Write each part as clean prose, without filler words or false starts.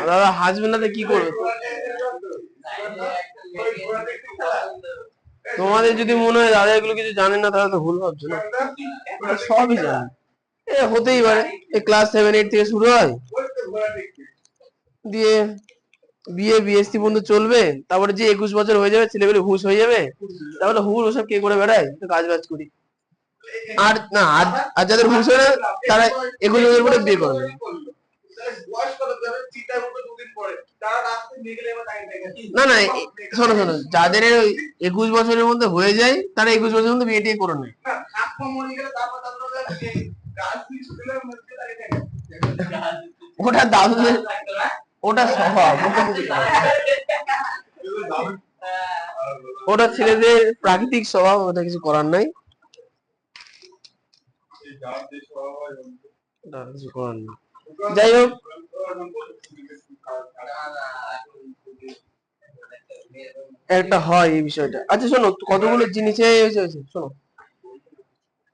দাদা হাসবে না তো কি করবে? তোমাদের যদি মনে হয় দাদা এগুলো কিছু জানেন না তাহলে তো ভুল ভাবছো না, সবই জানে। হতেই পারে, ক্লাস 7-8 থেকে শুরু হয়, দিয়ে বিএ বিএসসি পর্যন্ত চলবে, তারপরে যে 21 বছর হয়ে যাবে ছেলেগুলো হুশ হয়ে যাবে, তাহলে হুল ওসব কে করে বেড়ায়, তো কাজ বাজ করি। আর না আর যাদের হুশ হয় না তারা 21 বছর পরে বিয়ে করবে। না না শোনো শোনো, যাদের 21 বছরের মধ্যে হয়ে যায় তারা 21 বছরের মধ্যে বিয়ে টিয়ে করে নেয়। ওটা দাদুদের, ওটা স্বভাব, ওটা ছেলেদের প্রাকৃতিক স্বভাব, ওটা কিছু করার নাই, কিছু করার নেই। যাই হোক, একটা হয় এই বিষয়টা। আচ্ছা শোনো, কতগুলো জিনিস শোনো,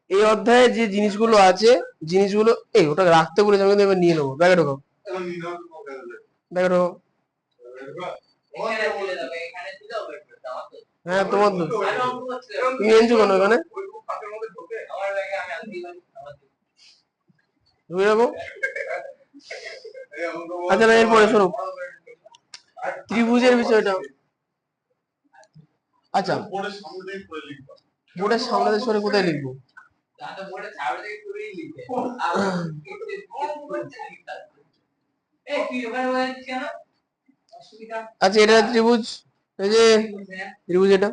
এই অধ্যায়ে যে জিনিসগুলো আছে, জিনিসগুলো এই ওটা রাখতে বলেছে, আমি এবার নিয়ে নেবো, ব্যাগে ঢোকাও, ব্যাগে ঢোকাও। হ্যাঁ তোমার দোষ, তুমি এনেছো কেন এখানে? ঢুকে যাবো। আচ্ছা এরপরে শোনো, ত্রিভুজের বিষয়টা। আচ্ছা বোর্ডের সামনে দিয়ে সরে কোথায় লিখবো? আচ্ছা এটা ত্রিভুজ, এই যে ত্রিভুজ এটা,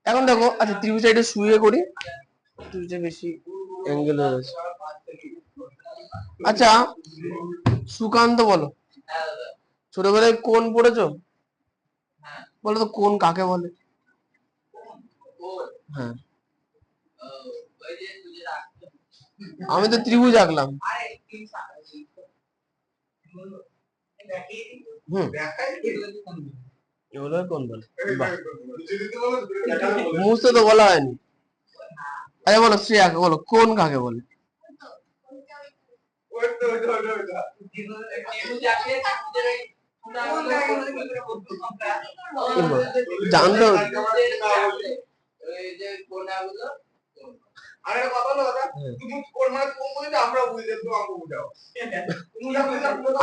এখন দেখো। আচ্ছা ত্রিভুজটা এটা শুয়ে করি, ত্রিভুজটা বেশি অ্যাঙ্গেল আছে। আচ্ছা সুকান্ত বলো, ছোটবেলায় কোন পড়েছো? বলো তো কোন কাকে বলে? হ্যাঁ আমি তো ত্রিভুজ আঁকলাম। কোন বলে? মুছতে তো বলা হয়নি। আচ্ছা বলো শ্রেয়া, বলো কোন কাকে বলে? জানতো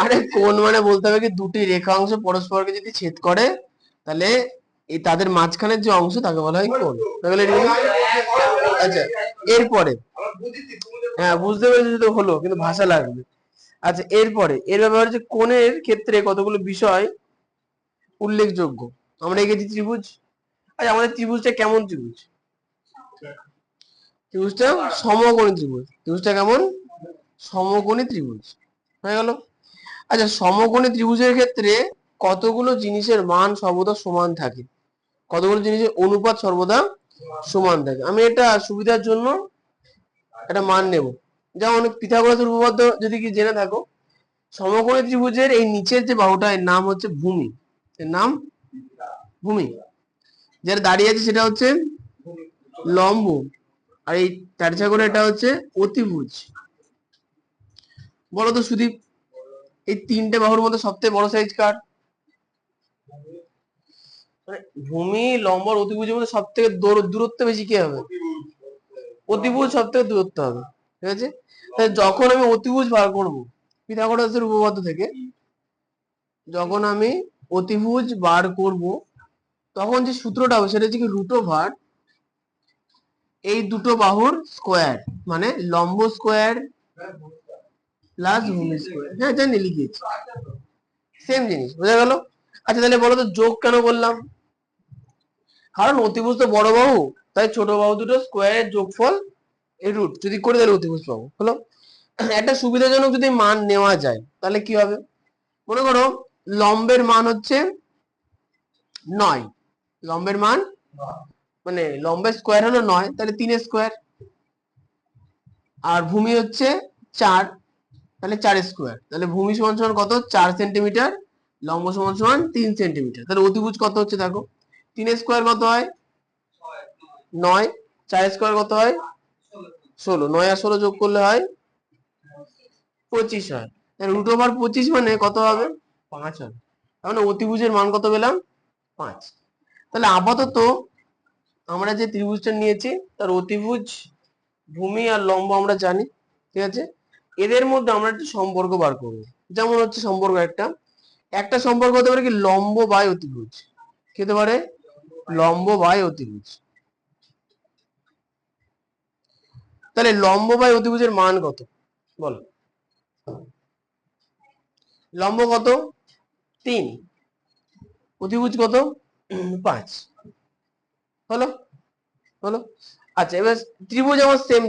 আরে কোন মানে বলতে হবে কি, দুটি রেখাংশ পরস্পরকে যদি ছেদ করে তাহলে এই তাদের মাঝখানের যে অংশ তাকে বলা হয় কোণ। তাহলে আচ্ছা এরপরে, হ্যাঁ বুঝতে পেরেছি তো, হলো কিন্তু ভাষা লাগবে। আচ্ছা এরপরে এর ব্যাপারে যে কোণের ক্ষেত্রে কতগুলো বিষয় উল্লেখযোগ্য। আমরা এঁকেছি ত্রিভুজ। আচ্ছা আমাদের ত্রিভুজটা কেমন ত্রিভুজ? ত্রিভুজটা সমকোণী ত্রিভুজ। ত্রিভুজটা কেমন? সমকোণী ত্রিভুজ হয়ে গেল। আচ্ছা সমকোণী ত্রিভুজের ক্ষেত্রে কতগুলো জিনিসের মান সর্বদা সমান থাকে, কতগুলো জিনিসের অনুপাত সর্বদা সমান থাকে। আমি এটা সুবিধার জন্য একটা মান নেব, যেমন পিথাগোরাসের উপপাদ্য যদি কি জেনে থাকো, সমকোণী ত্রিভুজের এই নিচের যে বাহুটা এর নাম হচ্ছে ভূমি, এর নাম ভূমি, যেটা দাঁড়িয়ে আছে সেটা হচ্ছে লম্ব, আর এই চারছা করে এটা হচ্ছে অতিভুজ। বলো তো সুদীপ, এই তিনটে বাহুর মধ্যে সবথেকে বড় সাইজ কার? ভূমি, লম্ব আর অতিভুজের মধ্যে সব থেকে দূরত্ব বেশি কে হবে? অতিভুজ সব থেকে দূরত্ব হবে, ঠিক আছে। তাহলে যখন আমি অতিভুজ বার করবো পিথাগোরাসের উপপাদ্য থেকে, যখন আমি অতিভুজ বার করব তখন যে সূত্রটা হবে সেটা হচ্ছে কি √ওভার এই দুটো বাহুর স্কোয়ার, মানে লম্ব স্কোয়ার প্লাস ভূমি স্কোয়ার। হ্যাঁ জানি, লিখেছি, সেম জিনিস, বোঝা গেল। আচ্ছা তাহলে বলো তো যোগ কেন বললাম? কারণ অতিভুজ তো বড় বাহু, তাই ছোট বাহু দুটো স্কোয়ারের যোগফল এই রুট যদি করে তাহলে অতিভুজ পাবো। হলো একটা সুবিধাজনক যদি মান নেওয়া যায় তাহলে কি হবে, মনে করো লম্বের মান হচ্ছে 9, লম্বের মান মানে লম্বের স্কোয়ার হলো 9, তাহলে 3 স্কোয়ার, আর ভূমি হচ্ছে 4, তাহলে 4 স্কোয়ার, তাহলে ভূমি সমান সমান কত? 4 সেন্টিমিটার, লম্ব সমান সমান 3 সেন্টিমিটার। তাহলে অতিভুজ কত হচ্ছে দেখো, 3 স্কোয়ার কত হয়? 9, 4 স্কোয়ার কত হয় 16, 9 আর 16 যোগ করলে হয় 25 হয়। √25 মানে কত হবে 5 হবে। তার মানে অতিভুজের মান কত পেলাম 5। তাহলে আপাতত আমরা যে ত্রিভুজটা নিয়েছি তার অতিভুজ, ভূমি আর লম্ব আমরা জানি, ঠিক আছে। এদের মধ্যে আমরা একটা সম্পর্ক বার করবো। যেমন হচ্ছে সম্পর্ক একটা সম্পর্ক হতে পারে কি লম্ব বাই অতিভুজ, কি হতে পারে লম্ব বাই অতিভুজ। তাহলে লম্ব বাই অতিভুজের মান কত বলো? লম্ব কত 3, অতিভুজ কত 5, হলো হলো। আচ্ছা এবার ত্রিভুজ আমার সেম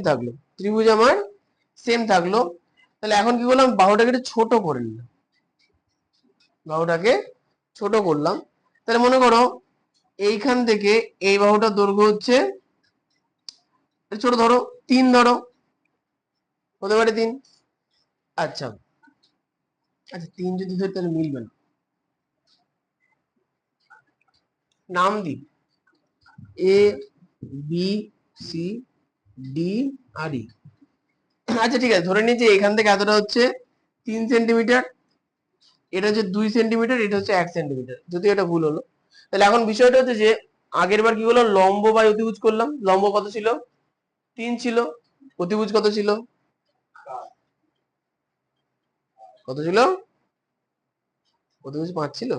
থাকলো, তাহলে এখন কি করলাম বাহুটাকে একটু ছোট করে নিলাম, বাহুটাকে ছোট করলাম। তাহলে মনে করো এইখান থেকে এই বাহুটার দৈর্ঘ্য হচ্ছে ছোট ধরো 3, ধরো হতে পারে 3। আচ্ছা আচ্ছা 3 যদি ধরি তাহলে মিলবে না, নাম দিই এ বি সি ডি আর ই। আচ্ছা ঠিক আছে, ধরে নিই যে এখান থেকে এতটা হচ্ছে 3 সেন্টিমিটার, এটা হচ্ছে 2 সেন্টিমিটার, এটা হচ্ছে 1 সেন্টিমিটার, যদি এটা ভুল হলো। তাহলে এখন বিষয়টা হচ্ছে যে আগের বার কি করলাম লম্ব বাই অতিভুজ করলাম, লম্ব কত ছিল 3 ছিল, অতিভুজ কত ছিল অতিভুজ 5 ছিল,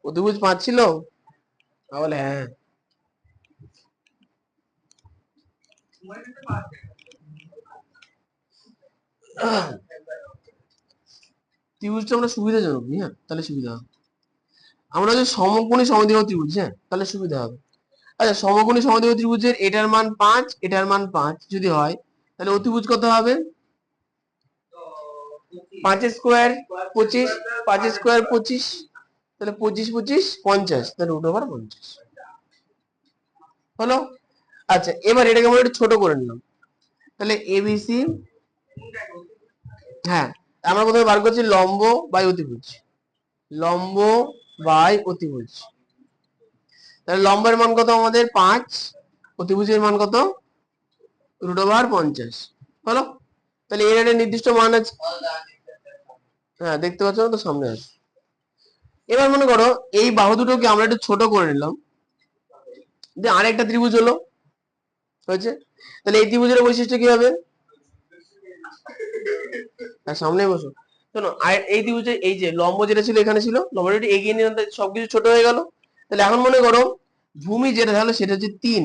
অতিভুজ 5 ছিল, তাহলে হ্যাঁ ত্রিভুজটা আমরা সুবিধাজনক, হ্যাঁ তাহলে সুবিধা হবে। আমরা যদি সমকোণী সমদ্বিবাহু ত্রিভুজ, হ্যাঁ তাহলে সুবিধা হবে। আচ্ছা সমকোণী সমদ্বিবাহু ত্রিভুজের এটার মান 5 এটার মান 5 যদি হয়, তাহলে অতিভুজ কত হবে 5 স্কোয়ার 25, 5 স্কোয়ার 25, তাহলে 25 25 50, তাহলে √50 হলো। আচ্ছা এবার এটাকে আমরা একটু ছোট করে নিলাম, তাহলে এবিসি, হ্যাঁ আমরা প্রথমে বার করছি লম্ব বাই অতিভুজ, লম্ব বাই অতিভুজ। তাহলে লম্বের মান কত আমাদের 5, অতিভুজের মান কত √50 হলো। তাহলে এর একটা নির্দিষ্ট মান আছে, হ্যাঁ দেখতে পাচ্ছ না তো সামনে আছে। এবার মনে করো এই বাহু দুটোকে আমরা একটু ছোট করে নিলাম, যে আরেকটা ত্রিভুজ হলো হয়েছে। তাহলে এই ত্রিভুজের বৈশিষ্ট্য কি হবে, সামনে বসো শোনো, আর এই ত্রিভুজে এই যে লম্ব যেটা ছিল এখানে ছিল, লম্বটা একটু এগিয়ে নিলাম, সবকিছু ছোট হয়ে গেল। তাহলে এখন মনে করো ভূমি যেটা হলো সেটা হচ্ছে 3,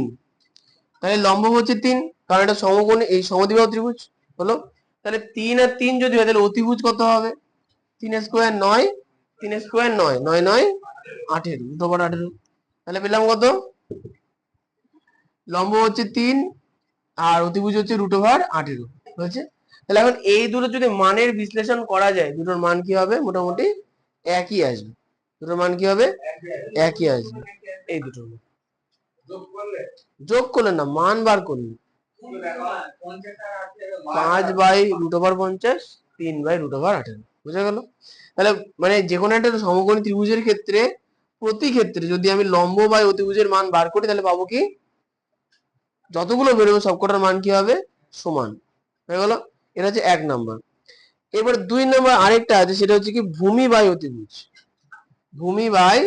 তাহলে লম্ব হচ্ছে 3, কারণ এটা সমকোণী এই সমদ্বিবাহু ত্রিভুজ হলো। তাহলে 3 আর 3 যদি হয় তাহলে অতিভুজ কত হবে 3 স্কোয়ার 9, 3 স্কোয়ার 9, 9 9 18, 18। তাহলে পেলাম কত লম্ব হচ্ছে 3 আর অতিভুজ হচ্ছে √18 হয়েছে। তাহলে এখন এই দুটো যদি মানের বিশ্লেষণ করা যায়, দুটোর মান কি হবে মোটামুটি একই আসবে, দুটোর মান কি হবে একই আসবে। এই দুটোর যোগ করলে না, মান বার করলে 5/√50, 3/√18, বুঝা গেল। তাহলে মানে যে কোনো একটা সমকোণী ত্রিভুজের ক্ষেত্রে প্রতি ক্ষেত্রে যদি আমি লম্ব বাই অতিভুজের মান বার করি তাহলে পাবো কি যতগুলো বেরোবে সবকটার মান কি হবে সমান হয়ে গেল। এটা হচ্ছে 1 নাম্বার। এবার 2 নাম্বার আরেকটা আছে, সেটা হচ্ছে কি ভূমি বাই অতিভুজ, ভূমি বাই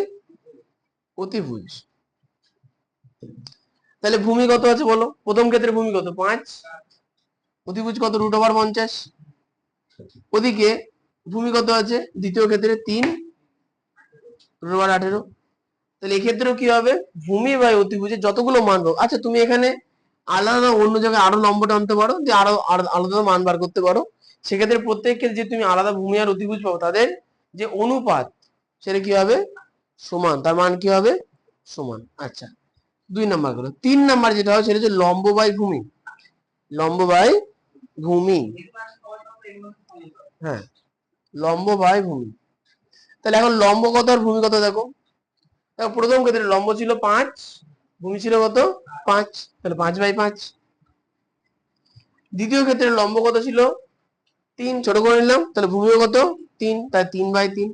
অতিভুজ। তাহলে ভূমি কত আছে বলো, প্রথম ক্ষেত্রে ভূমি কত 5, অতিভুজ কত √50, ওদিকে ভূমি কত আছে দ্বিতীয় ক্ষেত্রে 3, √18। তাহলে এক্ষেত্রেও কি হবে ভূমি বাই অতিভুজের যতগুলো মান পাবো। আচ্ছা তুমি এখানে আলাদা অন্য জায়গায় আরো লম্ব টানতে পারো, যে আরো আলাদা মান বার করতে পারো, সেক্ষেত্রে প্রত্যেক ক্ষেত্রে যে তুমি আলাদা ভূমি আর অতিভুজ পাবো তাদের যে অনুপাত সেটা কি হবে সমান, তার মান কি হবে সমান। আচ্ছা 2 নাম্বার গেল। 3 নাম্বার যেটা হয় সেটা হচ্ছে লম্ব বাই ভূমি, লম্ব বাই ভূমি, হ্যাঁ লম্ব বাই ভূমি। তাহলে এখন লম্ব কত আর ভূমি কত দেখো, প্রথম ক্ষেত্রে লম্ব ছিল 5, ভূমি ছিল কত 5, তাহলে 5/5। দ্বিতীয় ক্ষেত্রে লম্ব কত ছিল 3, ছোট করে নিলাম, তাহলে ভূমিও কত 3, তাই 3/3।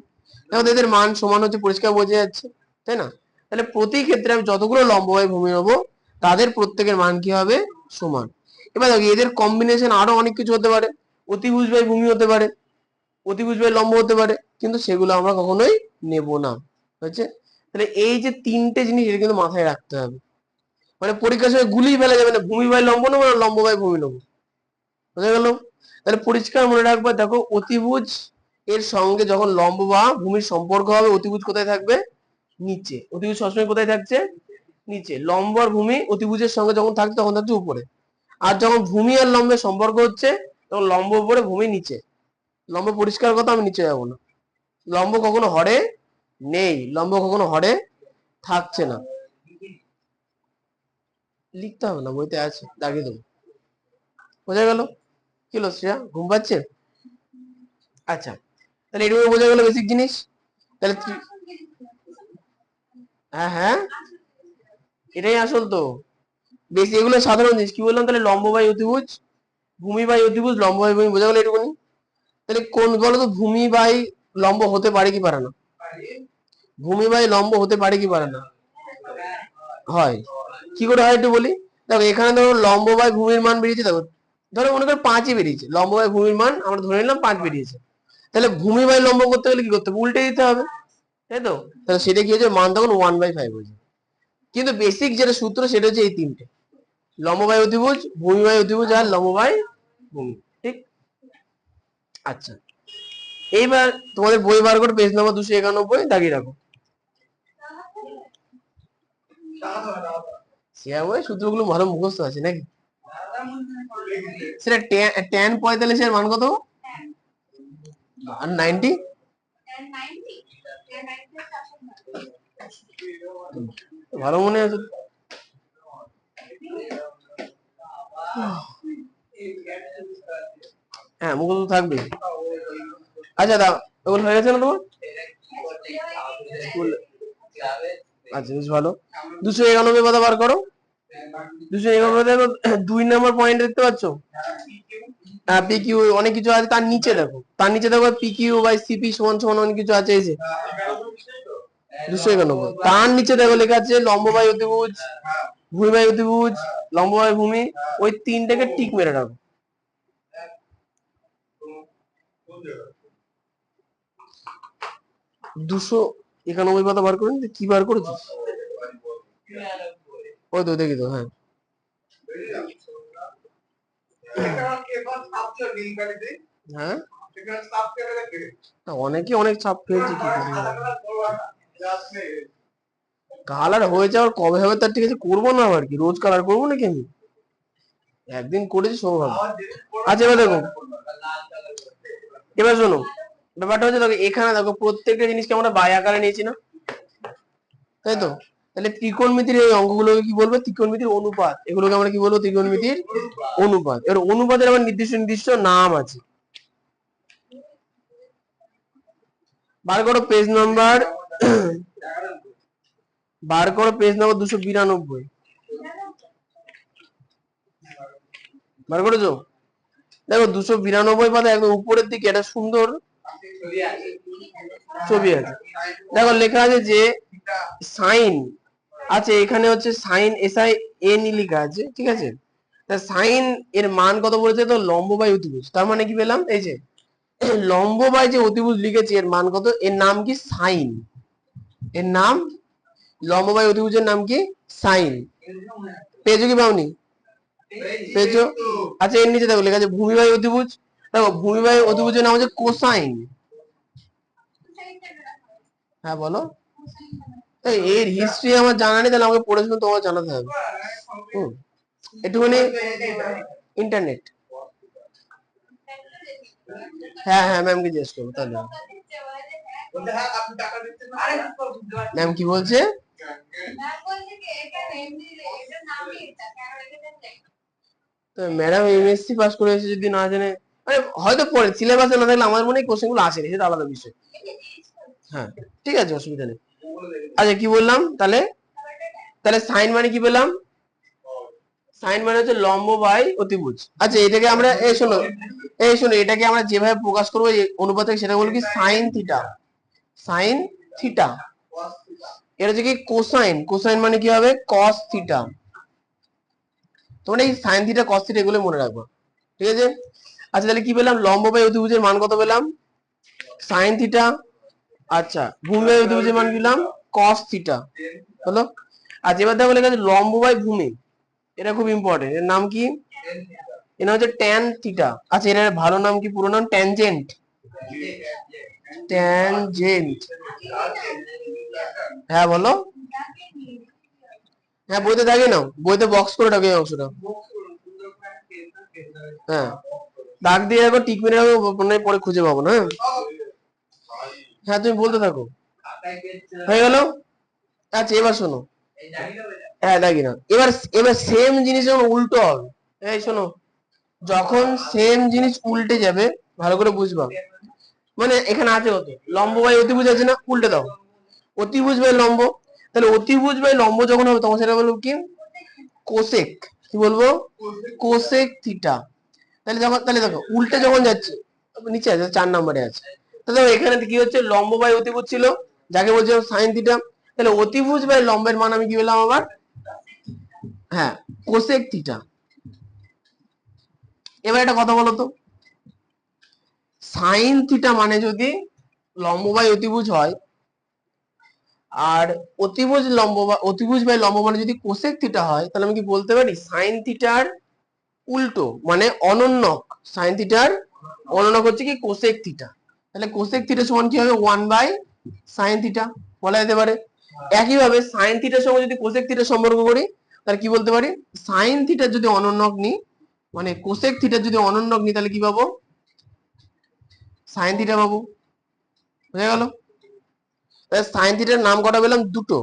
এখন এদের মান সমান হচ্ছে পরিষ্কার বোঝা যাচ্ছে তাই না। তাহলে প্রতি ক্ষেত্রে আমি যতগুলো লম্ব বাই ভূমি নেবো তাদের প্রত্যেকের মান কি হবে সমান। এবার দেখো এদের কম্বিনেশন আরো অনেক কিছু হতে পারে, অতিভুজ বাই ভূমি হতে পারে, অতিভুজ বাই লম্ব হতে পারে, কিন্তু সেগুলো আমরা কখনোই নেব না। হচ্ছে তাহলে এই যে তিনটে জিনিস এটা কিন্তু মাথায় রাখতে হবে, মানে পরীক্ষার সময় গুলিয়ে ফেলা যাবে না ভূমি বাই লম্ব নেবো না লম্ব বাই ভূমি নেবো, বুঝা গেল? তাহলে পরিষ্কার মনে রাখবে, দেখো অতিভুজ এর সঙ্গে যখন লম্ব বা ভূমির সম্পর্ক হবে অতিভুজ কোথায় থাকবে নিচে, অতিভুজ সবসময় কোথায় থাকছে নিচে, লম্ব আর ভূমি অতিভুজের সঙ্গে যখন থাকছে তখন থাকছে উপরে, আর যখন ভূমি আর লম্বের সম্পর্ক হচ্ছে তখন লম্ব উপরে ভূমি নিচে। লম্ব পরিষ্কার কথা, আমি নিচে যাবো না, লম্ব কখনো হরে নেই, লম্ব কখনো হরে থাকছে না, লিখতে হবে না বইতে আছে দাগিয়ে দেবো, বোঝা গেল? কি হলো শ্রেয়া, ঘুম পাচ্ছে? আচ্ছা তাহলে এটুকু বোঝা গেল বেসিক জিনিস। তাহলে হ্যাঁ হ্যাঁ এটাই আসল তো, বেশি এগুলো সাধারণ জিনিস। কি বললাম তাহলে লম্ব বাই অতিভুজ, ভূমি বাই অতিভুজ, লম্ব বাই ভূমি, বোঝা গেল এটুকুনি? তাহলে কোন বলো তো ভূমি বাই লম্ব হতে পারে কি পারে না? ভূমি বাই লম্ব হতে পারে কি পারে না? হয়। কি করে হয় একটু বলি। দেখো এখানে ধরো লম্ব বাই ভূমির মান বেরিয়েছে, দেখো ধরো মনে করো 5ই বেরিয়েছে, লম্ব বাই ভূমির মান আমরা ধরে নিলাম 5 বেরিয়েছে, তাহলে ভূমি বাই লম্ব করতে গেলে কি করতে হবে, উল্টে দিতে হবে, তাই তো? তাহলে সেটা কি হচ্ছে, মান তখন 1/5 হয়ে যাবে। কিন্তু বেসিক যেটা সূত্র সেটা হচ্ছে এই তিনটে, লম্ব বাই অতিভুজ, ভূমি বাই অতিভুজ আর লম্ব বাই ভূমি, ঠিক? আচ্ছা এইবার তোমাদের বই বার করে পেজ নাম্বার 291 দাগিয়ে রাখো। বই সূত্রগুলো ভালো মুখস্থ আছে নাকি? সেটা tan 45 এর মান কত আর 90? ভালো মনে আছে? হ্যাঁ মুখস্থ থাকবে। আচ্ছা দাও, ওগুলো হয়ে গেছে না তোমার? আচ্ছা বেশ ভালো। 291 কথা বার করো। 291 দেখো 2 নম্বর পয়েন্ট দেখতে পাচ্ছ, পি কিউ অনেক কিছু আছে, তার নিচে দেখো, তার নিচে দেখো পি কিউ বাই সিপি সমান সমান অনেক কিছু আছে, এই যে 291, তার নিচে দেখো লেখা আছে লম্ব বাই অতিভুজ, ভূমি বাই অতিভুজ, লম্ব বাই ভূমি, ওই তিনটাকে টিক মেরে রাখো। 291 কথা বার করে কি বার করেছিস? ওই তো দেখি তো, হ্যাঁ হ্যাঁ অনেকে অনেক ছাপ ফেলছে, কি করে কালার হয়ে যাওয়ার কবে হবে তার ঠিক আছে, করবো না আর কি, রোজ কালার করবো নাকি আমি, একদিন করেছি সৌভাগ্য। আচ্ছা এবার দেখো, এবার শোনো ব্যাপারটা হচ্ছে, দেখো এখানে দেখো প্রত্যেকটা জিনিসকে আমরা বাই আকারে নিয়েছি না, তাই তো? তাহলে ত্রিকোণমিতির এই অঙ্কগুলোকে কি বলবো, ত্রিকোণমিতির অনুপাত, এগুলোকে আমরা কি বলবো, ত্রিকোণমিতির অনুপাত। এবার অনুপাতের আবার নির্দিষ্ট নির্দিষ্ট নাম আছে, বার করো পেজ নাম্বার, বার করো পেজ নাম্বার 292, বার করেছো? দেখো 292 পাতা একদম উপরের দিকে একটা সুন্দর ছবি আছে, দেখো লেখা আছে যে সাইন আছে, এখানে হচ্ছে সাইন এসআই এন লেখা আছে, ঠিক আছে? তা সাইন এর মান কত বলেছে, তো লম্ব বাই অতিভুজ, তার মানে কি পেলাম, এই যে লম্ব বাই যে অতিভুজ লিখেছি এর মান কত, এর নাম কি সাইন, এর নাম লম্ব বাই অতিভুজের নাম কি সাইন, পেয়েছো কি পাওনি? পেয়েছো? আচ্ছা এর নিচে দেখো লেখা আছে ভূমি বাই অতিভুজ, দেখো ভূমি বাই অতিভুজের নাম হচ্ছে কোসাইন। হ্যাঁ বলো, এর হিস্ট্রি আমার জানা নেই, তাহলে আমাকে পড়ে শুনে তোমার জানাতে হবে। একটুখানি ইন্টারনেট, হ্যাঁ হ্যাঁ ম্যামকে জিজ্ঞেস করবো তাহলে। ম্যাম কি বলছে? ম্যাডাম এমএসসি পাস করে এসে যদি না জানে, মানে হয়তো পড়ে সিলেবাসে না থাকলে আমার মনে হয় কোশ্চেন গুলো আসেনি, সেটা আলাদা বিষয়। হ্যাঁ ঠিক আছে, অসুবিধা নেই। আচ্ছা কি বললাম তাহলে, তাহলে সাইন মানে কি পেলাম, সাইন মানে হচ্ছে লম্ব বাই অতিভুজ। আচ্ছা এটাকে আমরা এই শোনো এটাকে আমরা যেভাবে প্রকাশ করবো এই অনুপাতে, সেটা বলবো কি সাইন থিটা, সাইন থিটা, এর হচ্ছে কি কোসাইন, কোসাইন মানে কি হবে কস থিটা। তোমরা এই সাইন থিটা কস থিটা এগুলো মনে রাখবো, ঠিক আছে। আচ্ছা তাহলে কি পেলাম, লম্ব বাই অতিভুজের মান কত পেলাম, সাইন থিটা। আচ্ছা ভূমি বাই অতিভুজের মান পেলাম কস থিটা, হলো। আচ্ছা এবার দেখো লেখা আছে লম্ব বাই ভূমি, এটা খুব ইম্পর্টেন্ট, এর নাম কি, এর নাম হচ্ছে ট্যান থিটা। আচ্ছা এর ভালো নাম কি, পুরো নাম ট্যানজেন্ট, ট্যানজেন্ট। হ্যাঁ বলো, হ্যাঁ বইতে থাকে না, বইতে বক্স করে রাখো এই অংশটা। হ্যাঁ দাগ দিয়ে রাখো, টিক মেরে রাখো, পরে খুঁজে পাবো না। হ্যাঁ তুমি বলতে থাকো, হয়ে গেল। আচ্ছা এবার শোনো, হ্যাঁ দেখি না, এবার এবার সেম জিনিস যখন উল্টো হবে, এই শোনো, যখন সেম জিনিস উল্টে যাবে, ভালো করে বুঝবা, মানে এখানে আছে কত লম্ব বাই অতিভুজ আছে না, উল্টে দাও, অতিভুজ বাই লম্ব, তাহলে অতিভুজ বাই লম্ব যখন হবে তখন সেটা বলবো কি, কোসেক, কি বলবো, কোসেক থিটা। তাহলে দেখো উল্টে যখন যাচ্ছে, নিচে আছে 4 নম্বরে আছে, তাহলে এখানে কি হচ্ছে, লম্ব বাই অতিভুজ ছিল, যাকে বলছিলাম সাইন থিটা, তাহলে অতিভুজ বাই লম্বের মান আমি কি পেলাম আবার, হ্যাঁ কোসেক থিটা। এবার একটা কথা বলো তো, সাইন থিটা মানে যদি লম্ব বাই অতিভুজ হয়, আর অতিভুজ বাই লম্ব মানে যদি কোসেক থিটা হয়, তাহলে আমি কি বলতে পারি সাইন থিটার উল্টো মানে অনন্যক, সাইন থিটার অনন্যক হচ্ছে কি কোসেক থিটা, তাহলে কোসেক থিটা সমান কি হবে 1/sin থিটা বলা যেতে পারে। একইভাবে সাইন থিটার সঙ্গে যদি কোসেক থিটার সম্পর্ক করি, তাহলে কি বলতে পারি, সাইন থিটার যদি অনন্যক নি, মানে কোসেক থিটার যদি অনন্যক নি, তাহলে কি পাবো, সাইন থিটা পাবো, বুঝা গেল। সাইন থিটার নাম কটা পেলাম, দুটো।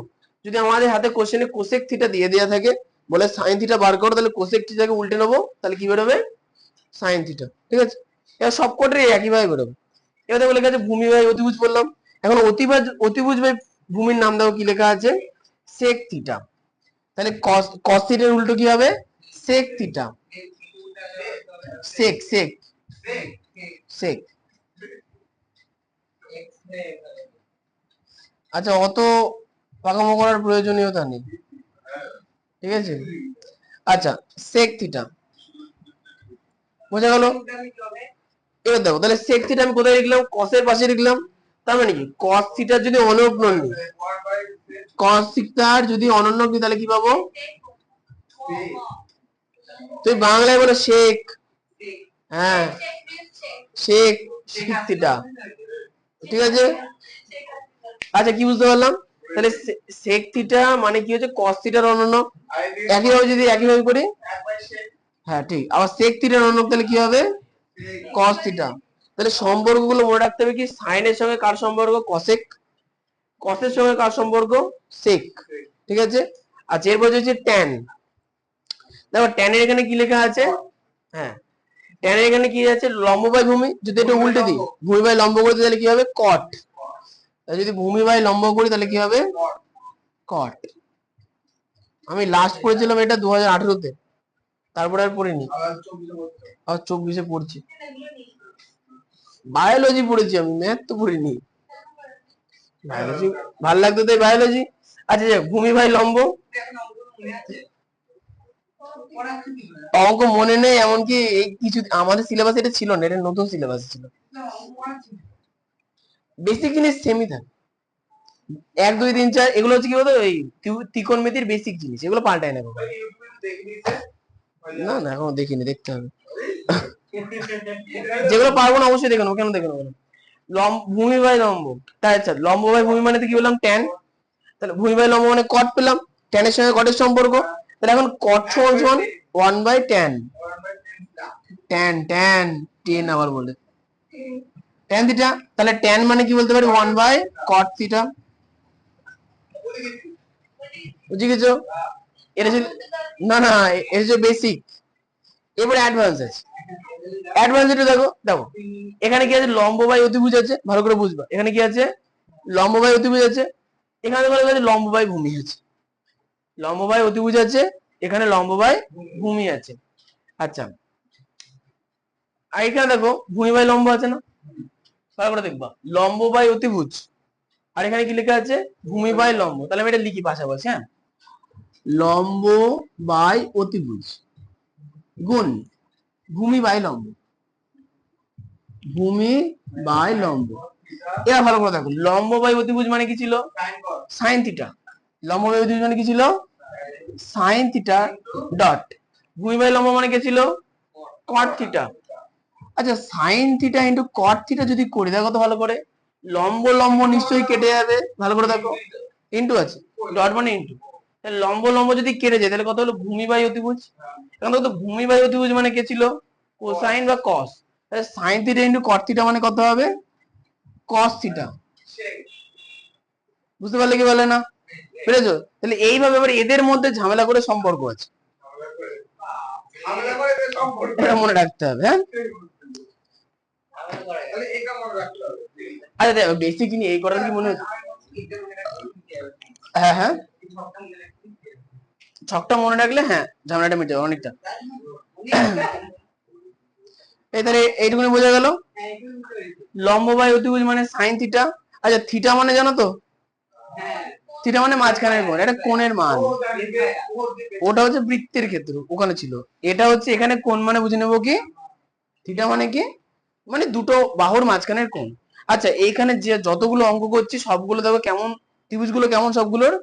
যদি আমাদের হাতে কোশ্চেনে কোসেক থিটা দিয়ে দেওয়া থাকে, বলে সাইন থিটা বার করো, তাহলে কোসেক থিটাকে উল্টে নেবো, তাহলে কি বেরোবে, সাইন থিটা, ঠিক আছে। এবার সবকটাই একইভাবে বেরোবে। এবার দেখো লেখা আছে ভূমি বাই অতিভুজ বললাম, এখন অতিভুজ বাই ভূমির নাম দাও, কি লেখা আছে, সেক থিটা, তাহলে কস থিটার উল্টো কি হবে, সেক থিটা, সেক সেক সেক। আচ্ছা অত পাকামো করার প্রয়োজনীয়তা নেই, ঠিক আছে। আচ্ছা সেক থিটা বোঝা গেল। এবার দেখো তাহলে সেক থিটা আমি কোথায় লিখলাম, কসের পাশে লিখলাম, তার মানে কি কস থিটার যদি অনন্য নিই, কস থিটার যদি অনন্য নিই, তাহলে কি পাবো, তুই বাংলায় বলে শেখ, হ্যাঁ শেখ, শেখ থিটা, ঠিক আছে। আচ্ছা কি বুঝতে পারলাম, তাহলে সেক থিটা মানে কি হচ্ছে কস থিটার অনন্য, একইভাবে যদি একইভাবে করি, হ্যাঁ ঠিক, আবার সেক থিটার অনন্য তাহলে কি হবে, কস থিটা। তাহলে সম্পর্কগুলো মনে রাখতে হবে কি, সাইনের সঙ্গে কার সম্পর্ক, কসেক, কসের সঙ্গে কার সম্পর্ক, সেক, ঠিক আছে। আচ্ছা এরপর হচ্ছে ট্যান, দেখো ট্যানের এখানে কি লেখা আছে, হ্যাঁ ট্যানের এখানে কি আছে, লম্ব বাই ভূমি, যদি এটা উল্টে দিই ভূমি বাই লম্ব করে দিই, তাহলে কি হবে কট, যদি ভূমি বাই লম্ব করি তাহলে কি হবে কট। আমি লাস্ট পড়েছিলাম এটা 2018-তে, তারপরে আর পড়িনি, আর 24-এ পড়ছি। বায়োলজি পড়েছি আমি, ম্যাথ তো পড়িনি, বায়োলজি ভালো লাগতো তাই বায়োলজি। আচ্ছা ভূমি বাই লম্ব, অঙ্ক মনে নেই, এমনকি এই কিছু আমাদের সিলেবাস এটা ছিল না, এটা নতুন সিলেবাস ছিল, বেসিক জিনিস সেমই থাকে, 1 2 3 4 এগুলো হচ্ছে কি বলতো, ওই ত্রিকোণমিতির বেসিক জিনিস, এগুলো পাল্টায় না কখনো। না না এখনো দেখিনি, দেখতে হবে, যেগুলো পারবো না অবশ্যই দেখে নেবো, কেন দেখে নেবো না। ভূমি বাই লম্ব, তাই আচ্ছা লম্ব বাই ভূমি মানে তো কি বললাম, ট্যান, তাহলে ভূমি বাই লম্ব মানে কট পেলাম, ট্যানের সঙ্গে কটের সম্পর্ক, তাহলে এখন কট সমান সমান 1/tan, ট্যান ট্যান টেন আবার বলে ট্যান থিটা, তাহলে ট্যান মানে কি বলতে পারি 1/cot থিটা, বুঝে গেছো। এটা না না, এটা হচ্ছে বেসিক, এবারে অ্যাডভান্স আছে, অ্যাডভান্স এটা দেখো, দেখো এখানে কি আছে, লম্ব বাই অতিভুজ আছে, ভালো করে বুঝবা, এখানে কি আছে, লম্ব বাই অতিভুজ আছে, এখানে বলে গেছে লম্ব বাই ভূমি আছে, লম্ব বাই অতিভুজ আছে, এখানে লম্ব বাই ভূমি আছে। আচ্ছা আর এখানে দেখো ভূমি বাই লম্ব আছে না, ভালো করে দেখবা, লম্ব বাই অতিভুজ, আর এখানে কি লেখা আছে? ভূমি বাই লম্ব। তাহলে আমি এটা লিখি পাশাপাশি, হ্যাঁ, লম্ব বাই অতিভুজ গুণ ভূমি বাই লম্ব, ভূমি বাই লম্ব। এরা ভালো করে দেখো, লম্ব বাই অতিভুজ মানে কি ছিল? Sine theta. লম্ব বাই অতিভুজ মানে কি ছিল? সাইন থিটা ডট ভূমি বাই লম্ব মানে কি ছিল? Cot theta. আচ্ছা, sine theta into cot theta যদি করি, দেখো তো ভালো করে, লম্ব লম্ব নিশ্চয়ই কেটে যাবে, ভালো করে দেখো, ইন্টু আছে, ডট মানে ইন্টু। লম্ব লম্ব যদি কেটে যায় তাহলে কত হলো? ভূমি বাই অতিভুজ। এখন দেখো তো ভূমি বাই অতিভুজ মানে কে ছিল? কোসাইন বা কস। তাহলে sign theta into cot theta মানে কত হবে? Cos theta. বুঝতে পারলে কি বলে না? বুঝেছো? তাহলে এইভাবে আবার এদের মধ্যে ঝামেলা করে সম্পর্ক আছে, এটা মনে রাখতে হবে, হ্যাঁ। আচ্ছা দেখো, বেসিক জিনিস এই করার কি মনে হচ্ছে? হ্যাঁ হ্যাঁ, ছকটা মনে রাখলে হ্যাঁ ঝামেলাটা মিটে যাবে অনেকটা। এই তাহলে এইটুকুনি বোঝা গেল, লম্ব বাই অতিভুজ মানে সাইন থিটা। আচ্ছা, থিটা মানে জানো তো? থিটা মানে মাঝখানের কোণ, এটা কোণের মান। ওটা হচ্ছে বৃত্তের ক্ষেত্র, ওখানে ছিল। এটা হচ্ছে এখানে কোণ, মানে বুঝে নেবো কি থিটা মানে কি? মানে দুটো বাহুর মাঝখানের কোণ। আচ্ছা, এইখানে যে যতগুলো অঙ্ক করছি সবগুলো দেখো কেমন, ত্রিভুজগুলো কেমন সবগুলোর?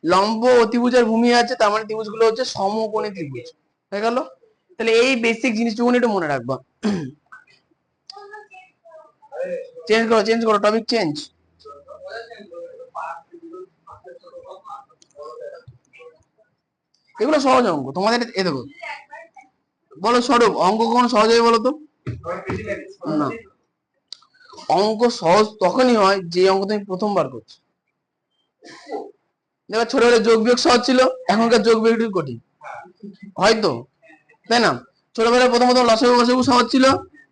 লম্ব অতিভুজ আর ভূমি আছে, তার মানে ত্রিভুজগুলো হচ্ছে সমকোণী ত্রিভুজ। হয়ে গেল? তাহলে এই বেসিক জিনিসটুকু একটু মনে রাখবা। চেঞ্জ করো টপিক চেঞ্জ। এগুলো সহজ অঙ্ক তোমাদের, এ দেখো, বলো স্বরূপ, অঙ্ক কখনো সহজ হয় বলো তো? না, অঙ্ক সহজ তখনই হয় যে অঙ্ক তুমি প্রথমবার করছো। দেখো, ছোটবেলায় যোগ বিয়োগ সহজ ছিল, এখনকার যোগ বিয়োগ একটু কঠিন হয়তো, তাই না? ছোটবেলায় প্রথম প্রথম লসাগু গসাগু সহজ ছিল,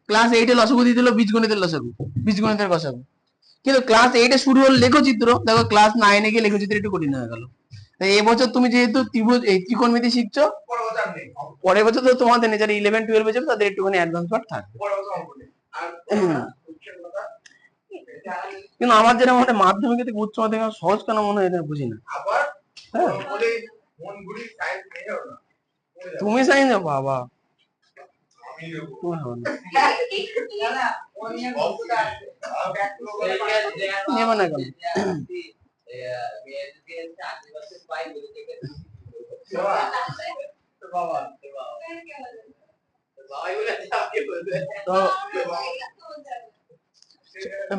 ক্লাস 8 এ লসাগু দিয়ে দিল বীজগণিতের লসাগু, বীজগণিতের গসাগু। কিন্তু ক্লাস 8 এ শুরু হলো লেখচিত্র, দেখো ক্লাস 9 এ গিয়ে লেখচিত্র একটু কঠিন হয়ে গেল। তাই এবছর তুমি যেহেতু ত্রিভুজ এই ত্রিকোণমিতি শিখছো, পরের বছর তো তোমাদের যারা 11 12 এ যাবে তাদের একটুখানি অ্যাডভান্স পার্ট থাকবে। কিন্তু আমার যেটা মনে হয় মাধ্যমিক থেকে উচ্চ মাধ্যমিক সহজ কেন মনে হয় এটা বুঝি না। হ্যাঁ, তুমি সাইন্স বাবা, তুমি হবে না, নেবে না কেন?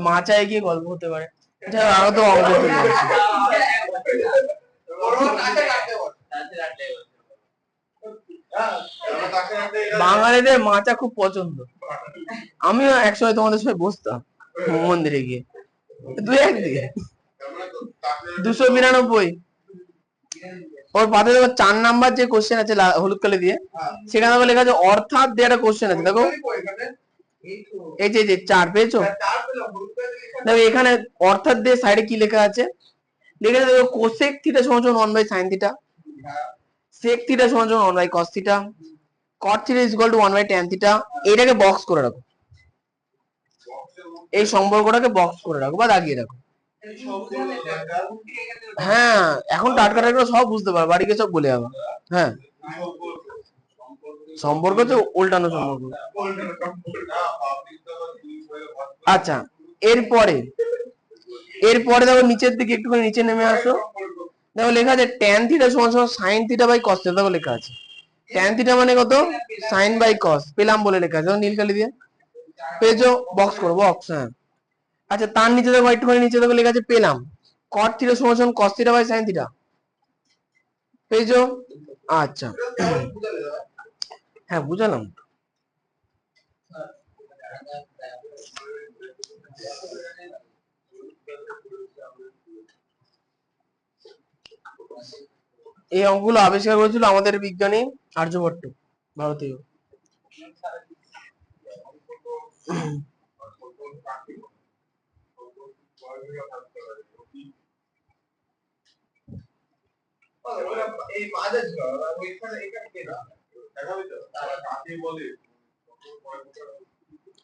মা চায় গিয়ে গল্প হতে পারে, আরো তো অঙ্ক চলে যাচ্ছে। বাঙালিদের মাচা খুব পছন্দ, আমিও একসময় তোমাদের সাথে বসতাম মন্দিরে গিয়ে, দুই একদিকে 292 ওর পাশে দেখো 4 নাম্বার যে কোশ্চেন আছে হলুদ কালি দিয়ে, সেখানে দেখো লেখা আছে অর্থাৎ দিয়ে একটা কোশ্চেন আছে, দেখো এই যে 4 পেয়েছো? দেখো এখানে অর্থাৎ দিয়ে সাইডে কি লেখা আছে? লেখা আছে দেখো কোসেক থিটা সমান 1 by sine theta, sec theta সমান 1 by cos theta, cot theta is equal to 1 by tan theta. এটাকে বক্স করে রাখো, এই সম্পর্কটাকে বক্স করে রাখো বা দাগিয়ে রাখো। হ্যাঁ, এখন টাটকা টাটকা সব বুঝতে পারো, বাড়িকে সব বলে যাবো। হ্যাঁ, সম্পর্ক হচ্ছে উল্টানো সম্পর্ক। আচ্ছা, এরপরে এরপরে দেখো নিচের দিকে একটুখানি নিচে নেমে আসো, দেখো লেখা আছে ট্যান থিটা সমান সমান sine theta by cos theta. দেখো লেখা আছে ট্যান থিটা মানে কত? Sine by cos. পেলাম বলে লেখা আছে নীল কালি দিয়ে, পেয়েছো? বক্স করো, বক্স। হ্যাঁ, আচ্ছা, তার নিচে দেখো একটুখানি নিচে দেখো লেখা আছে পেলাম কট থিটা সমান সমান cos theta by sine theta. পেয়েছো? আচ্ছা, হ্যাঁ বুঝালাম। এই অঙ্কগুলো আবিষ্কার করেছিল আমাদের বিজ্ঞানী আর্যভট্ট, ভারতীয়। এই মাঝে ছিল ওইখানে এখানে কে না দেখাবি তো তারা কাকে বলে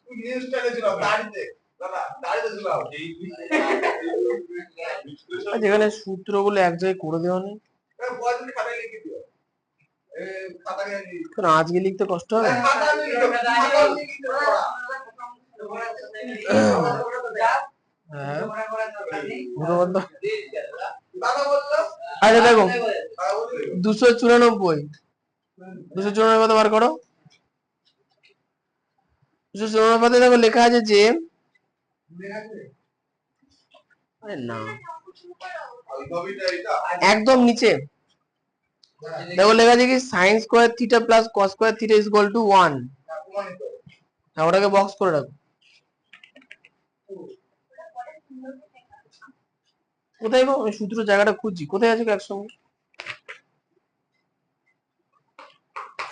তুই নিউজ চ্যানেলে ছিল বাড়িতে যেখানে সূত্রগুলো এক জায়গায় করে দেওয়া নেই, আজকে লিখতে কষ্ট হবে। আচ্ছা দেখো 294 কত বার করো। 294 দেখো লেখা আছে যে, আরে না একদম নিচে দেখো লেখা আছে কি sine square theta plus cos square theta is equal to 1। হ্যাঁ ওটাকে বক্স করে রাখো। কোথায় গো আমি সূত্র জায়গাটা খুঁজছি, কোথায় আছে একসঙ্গে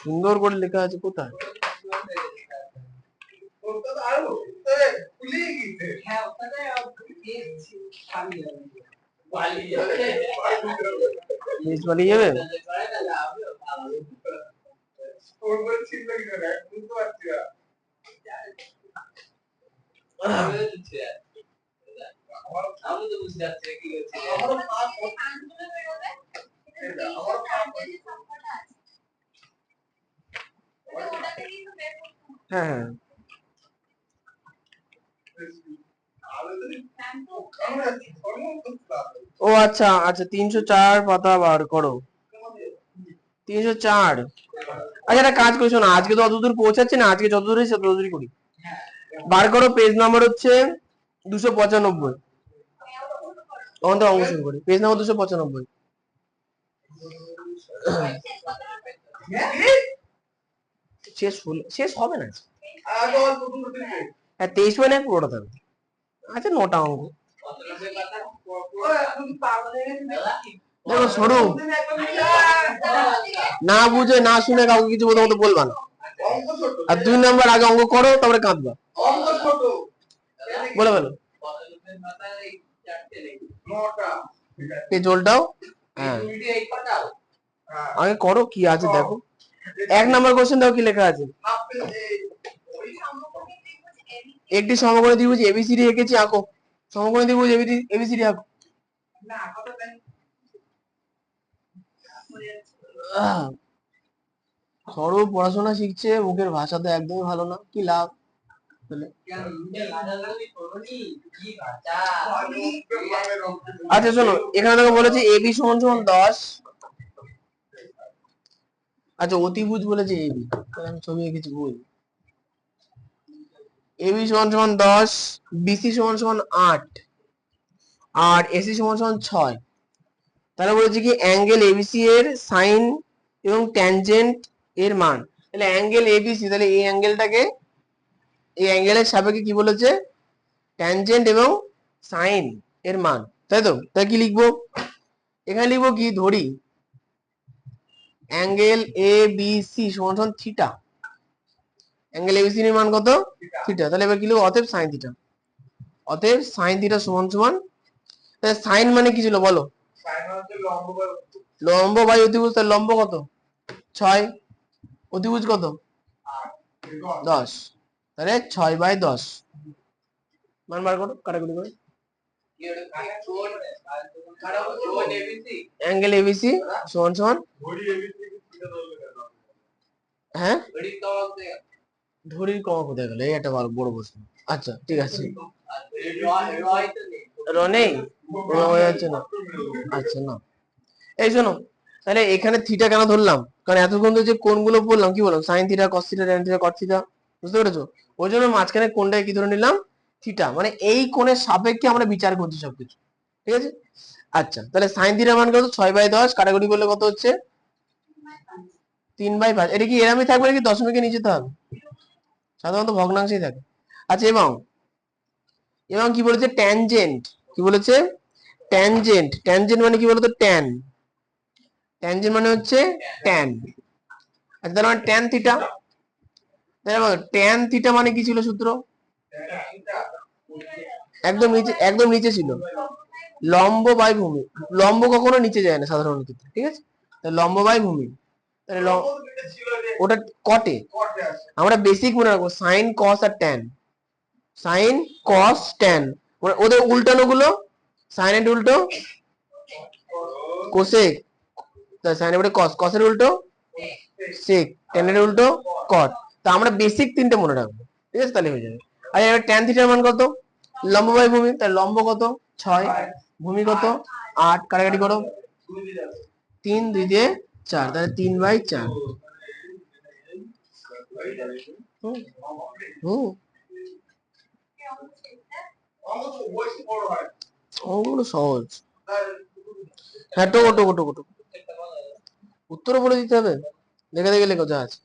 সুন্দর করে লেখা আছে, কোথায়? পালিয়ে যাবে। হ্যাঁ হ্যাঁ ও আচ্ছা আচ্ছা 304 পাতা বার করো। 304। আচ্ছা একটা কাজ করি, শোনো আজকে তো অতদূর পৌঁছাচ্ছে না, আজকে যতদূর হয়েছে ততদূরই করি। বার করো পেজ নাম্বার হচ্ছে 295। তখন তো অঙ্ক শুরু করি। Page number 295। শেষ হবে না। হ্যাঁ 23 মানে পুরোটা থাকবে। আচ্ছা 9টা অঙ্ক। দেখো সরু না বুঝে না শুনে কাউকে কিছু মতো বলবা না। আর 2 নাম্বার আগে অঙ্ক করো তারপরে কাঁদবা। বলে বলো জলটাও হ্যাঁ আগে করো কি আছে দেখো। 1 নাম্বার কোশ্চেন দাও কি লেখা আছে। একটি সমকোণী ত্রিভুজ এবিসিডি এঁকেছি, আঁকো। সমকোণী ত্রিভুজ এবিসিডি আঁকো। সরু পড়াশোনা শিখছে, মুখের ভাষা তো একদমই ভালো না, কি লাভ? আচ্ছা শোনো এখানে দেখো বলেছে এবি সমান সমান 10। আচ্ছা অতিভুজ বলেছে এবি, আমি ছবি এঁকেছি ভুল। এবি সমান সমান 10, বিসি সমান সমান 8 আর এসি সমান সমান 6। তাহলে বলেছে কি অ্যাঙ্গেল এবিসি এর সাইন এবং ট্যানজেন্ট এর মান। তাহলে অ্যাঙ্গেল এবিসি, তাহলে এই অ্যাঙ্গেলটাকে এই অ্যাঙ্গেলের সাপেক্ষে কি বলেছে ট্যানজেন্ট এবং সাইন এর মান, তাই তো? তাই কি লিখবো এখানে, লিখবো কি ধরি অ্যাঙ্গেল এ বি সি সমান সমান থিটা। অ্যাঙ্গেল এবিসি এর মান কত? থিটা। তাহলে এবার কি লিখবো অতএব সাইন থিটা। অতএব সাইন থিটা সমান সমান, তাহলে সাইন মানে কি ছিল বলো? লম্ব বাই অতিভুজ। তাহলে লম্ব কত? 6, অতিভুজ কত? 10। তাহলে 6/10 মান বার করো কাটাকুটি করে। অ্যাঙ্গেল এবিসি সমান সমান হ্যাঁ ধরির কমা কোথায় গেল, এই একটা বড় প্রশ্ন। আচ্ছা ঠিক আছে নেই হয়ে যাচ্ছে না। আচ্ছা না এই শোনো তাহলে এখানে থিটা কেন ধরলাম, কারণ এতক্ষণ যে কোণগুলো বললাম কি বললাম sine theta cos theta tan theta cot theta, বুঝতে পেরেছো? ওই জন্য মাঝখানে কোণটাকে কি ধরে নিলাম থিটা, মানে এই কোণের সাপেক্ষে আমরা বিচার করছি সবকিছু, ঠিক আছে? আচ্ছা তাহলে সাইন থিটার মান কত? 6/10 কাটাকুটি করলে কত হচ্ছে? 3/5। এটা কি এরমই থাকবে নাকি দশমিকের নিচে তো হবে? সাধারণত ভগ্নাংশেই থাকে। আচ্ছা এবং এবং কি বলেছে ট্যানজেন্ট, কি বলেছে ট্যানজেন্ট। ট্যানজেন্ট মানে কি বলতো ট্যান, ট্যানজেন্ট মানে হচ্ছে ট্যান। আচ্ছা তার মানে ট্যান থিটা, ট্যান থিটা মানে কি ছিল সূত্র? একদম নিচে ছিল লম্ব বাই ভূমি। লম্ব কখনো নিচে যায় না সাধারণত, ঠিক আছে? লম্ব বাই ভূমি, তাহলে ওটা কটে আমরা বেসিক মনে রাখবো সাইন কস আর ট্যান। সাইন কস ট্যান, ওদের উল্টানো গুলো, সাইনের উল্টো কোসেক, সাইনের উল্টো কস, কসের উল্টো সেক, ট্যানের উল্টো কট। তা আমরা বেসিক তিনটে মনে রাখবো, ঠিক আছে, তাহলে হয়ে যাবে। আর এবার ট্যান থিটার মান কত? লম্ব বাই ভূমি, তাহলে লম্ব কত 6, ভূমি কত 8, কাটাকাটি করো 3 2 দিয়ে 4, তাহলে 3/4। অঙ্কগুলো সহজ। হ্যাঁ, টোকো টোকো টোকো টোকো, উত্তরও বলে দিতে হবে, দেখে দেখে লেখো যা আছে।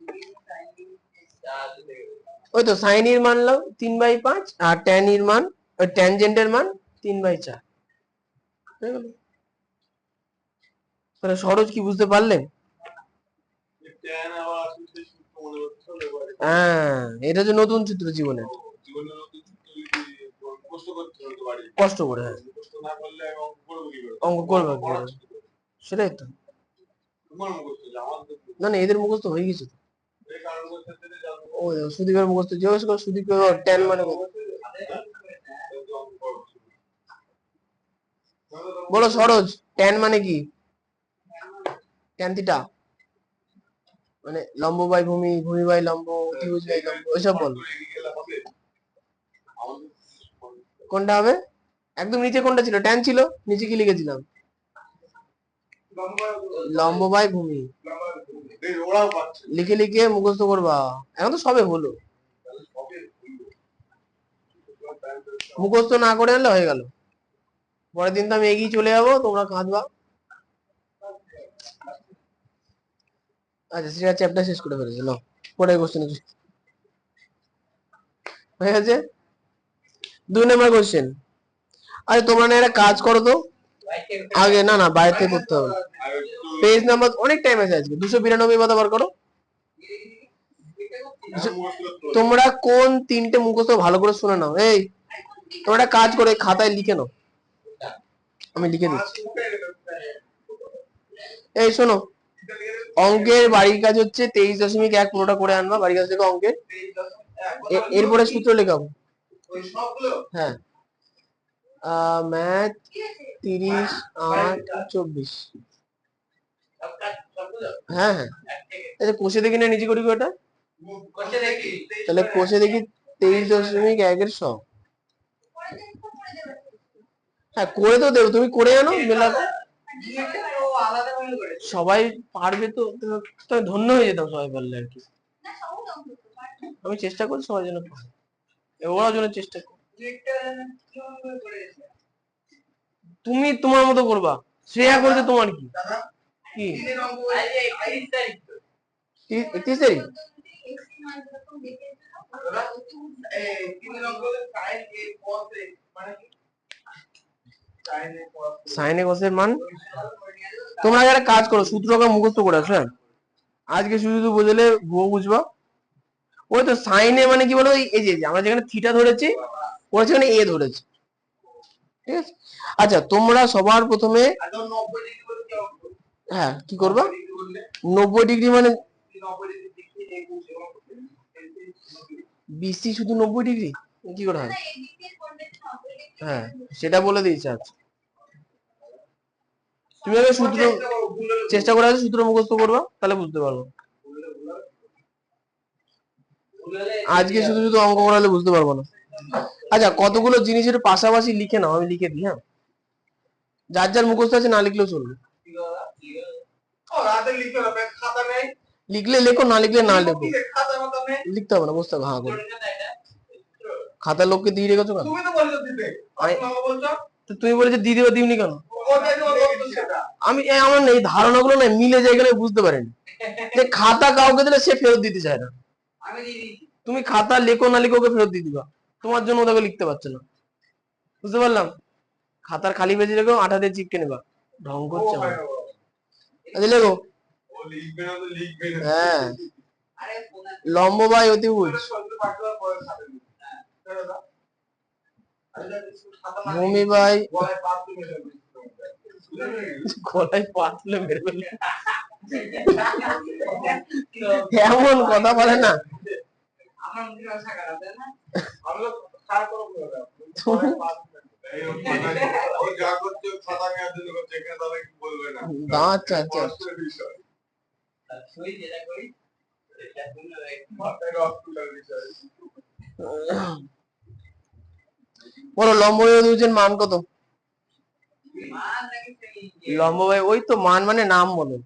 ওই তো সাইনের মান লাও 3/5, আর ট্যানের মান, ওই ট্যানজেন্টের মান 3/4। তাহলে সহজ, কি বুঝতে পারলেন? হ্যাঁ, এটা যে নতুন চিত্র জীবনে, কষ্ট করে, হ্যাঁ, অঙ্ক করবে কি করে? সেটাই তো, না না, এদের মুখস্থ হয়ে গেছে তো। ও সুদীপের মুখস্থ জিজ্ঞেস কর, সুদীপ ট্যান মানে কত? বলো সরোজ, ট্যান মানে কি? ট্যান থিটা মানে লম্ব বাই ভূমি, ভূমি বাই লম্ব, ত্রিভুজ বাই লম্ব, ওইসব বলো। কোনটা হবে? একদম নিচে কোনটা ছিল? ট্যান ছিল, নিচে কি লিখেছিলাম? লম্ব বাই ভূমি, লিখে লিখে মুখস্থ করবা, এখন তো সবে হলো, মুখস্থ না করে আনলে হয়ে গেল, পরের দিন তো আমি এগিয়ে চলে যাবো, তোমরা কাঁদবা। আচ্ছা, সেটা চ্যাপ্টার শেষ করে ফেলেছে, লো পরের কোশ্চেন হয়ে গেছে। 2 নম্বর কোশ্চেন। আরে তোমরা না একটা কাজ করো তো আগে, না না বাইরে থেকে করতে হবে, পেজ নাম্বার অনেক টাইম আছে আজকে, 292 পাতা বার করো। তোমরা কোন তিনটে মুখস্থ ভালো করে শুনে নাও। এই তোমরা একটা কাজ করে খাতায় লিখে নাও, আমি লিখে দিচ্ছি। এই শোনো, অঙ্কের বাড়ির কাজ হচ্ছে 23.1 পুরোটা করে আনবা বাড়ির কাজ থেকে অঙ্কের, এরপরে সূত্র লেখাবো। হ্যাঁ, ম্যাথ 30/8/24। হ্যাঁ হ্যাঁ, আচ্ছা কোষে দেখি না নিচে করি ওটা, তাহলে কোষে দেখি 23.1 সব। হ্যাঁ করে তো দেবো, তুমি করে আনো মেলা, সবাই পারবে তো, তুমি ধন্য হয়ে যেতাম সবাই পারলে আর কি। আমি চেষ্টা করি সবার জন্য, ওরাও জন্য চেষ্টা করি। তুমি তোমার মতো করবা, শ্রেয়া করছে তোমার কি কি 31 তারিখ? সাইনে কসের মান, তোমরা একটা কাজ করো, সূত্রকে মুখস্থ করে আসো, হ্যাঁ আজকে শুধু শুধু বুঝলে ভুয়ো বুঝবা। ওই তো সাইনে মানে কি বলো, এই যে আমরা যেখানে থিটা ধরেছি ওরা সেখানে এ ধরেছে, ঠিক আছে। আচ্ছা তোমরা সবার প্রথমে, হ্যাঁ কি করবা, 90 ডিগ্রি মানে বিসি শুধু 90 ডিগ্রি কি করে হয়? হ্যাঁ সেটা বলে দিয়েছে। আচ্ছা তুমি আগে সূত্র চেষ্টা করে আছে, সূত্র মুখস্থ করবা, তাহলে বুঝতে পারবো। আজকে শুধু শুধু অঙ্ক করালে বুঝতে পারবো না। আচ্ছা কতগুলো জিনিসের পাশাপাশি লিখে নাও, আমি লিখে দিই, হ্যাঁ যার যার মুখস্থ আছে না লিখলেও চলবে, লিখলে লেখো, না লিখলে না লেখো, লিখতে হবে না, বুঝতে হবে হ্যাঁ করে। খাতার লোককে দিয়ে রেখেছো কেন? তুমি বলেছো দিয়ে দেবে, দিওনি কেন? আমি আমার এই ধারণাগুলো না মিলে যায় গেলে বুঝতে পারেনি, যে খাতা কাউকে দিলে সে ফেরত দিতে চায় না, তুমি খাতা লেখো না লেখো ওকে ফেরত দিয়ে দিবা, তোমার জন্য ওটাকে লিখতে পারছে না, বুঝতে পারলাম। খাতার খালি পেজে রেখো, আঠা দিয়ে চিপকে নেবা, ঢং করছে আমার। আচ্ছা লেখো, হ্যাঁ লম্ব বাই অতিভুজ, ভূমি বাই, গলায় পা তুলে মেরে ফেলবে, এমন কথা বলে না। আচ্ছা আচ্ছা বলো লম্ব ত্রিভুজের মান কত? লম্ব ওই তো মান মানে নাম বলো।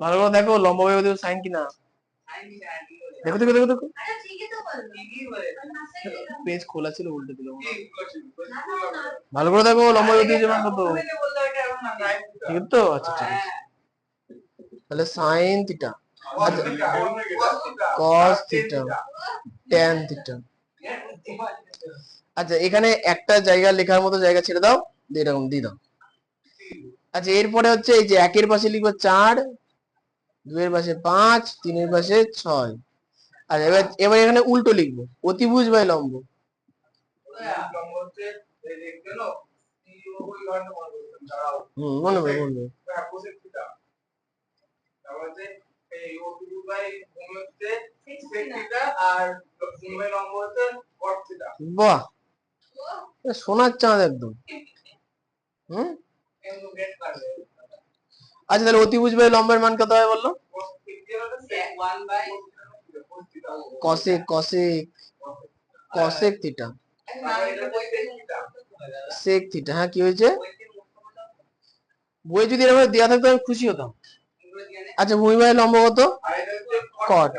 ভালো করে দেখো লম্ব সাইন কিনা। দেখো দেখো দেখো দেখো পেজ খোলা ছিল উল্টে দিল। ভালো করে দেখো লম্ব মান কত। ঠিক তো? আচ্ছা ঠিক আছে তাহলে সাইন থিটা আচ্ছা কস থিটা ট্যান থিটা। আচ্ছা এখানে একটা জায়গা লেখার মতো জায়গা ছেড়ে দাও, এরকম দিয়ে দাও। আচ্ছা এরপরে হচ্ছে এই যে একের পাশে লিখবো 4, 2 এর পাশে 5, 3 এর পাশে 6। আচ্ছা এবার এবার এখানে উল্টো লিখবো অতিভুজ বাই লম্ব। মনে হবে মনে হবে। বাহ সোনার চাঁদ একদম। আচ্ছা তাহলে অতিভুজ বাই লম্বের মান কত হয় বললো? Cosec cosec cosec theta sec theta. হ্যাঁ কি হয়েছে? বই যদি এরকম দেওয়া থাকতো আমি খুশি হতাম। আচ্ছা ভূমি বাই লম্ব কত? কট।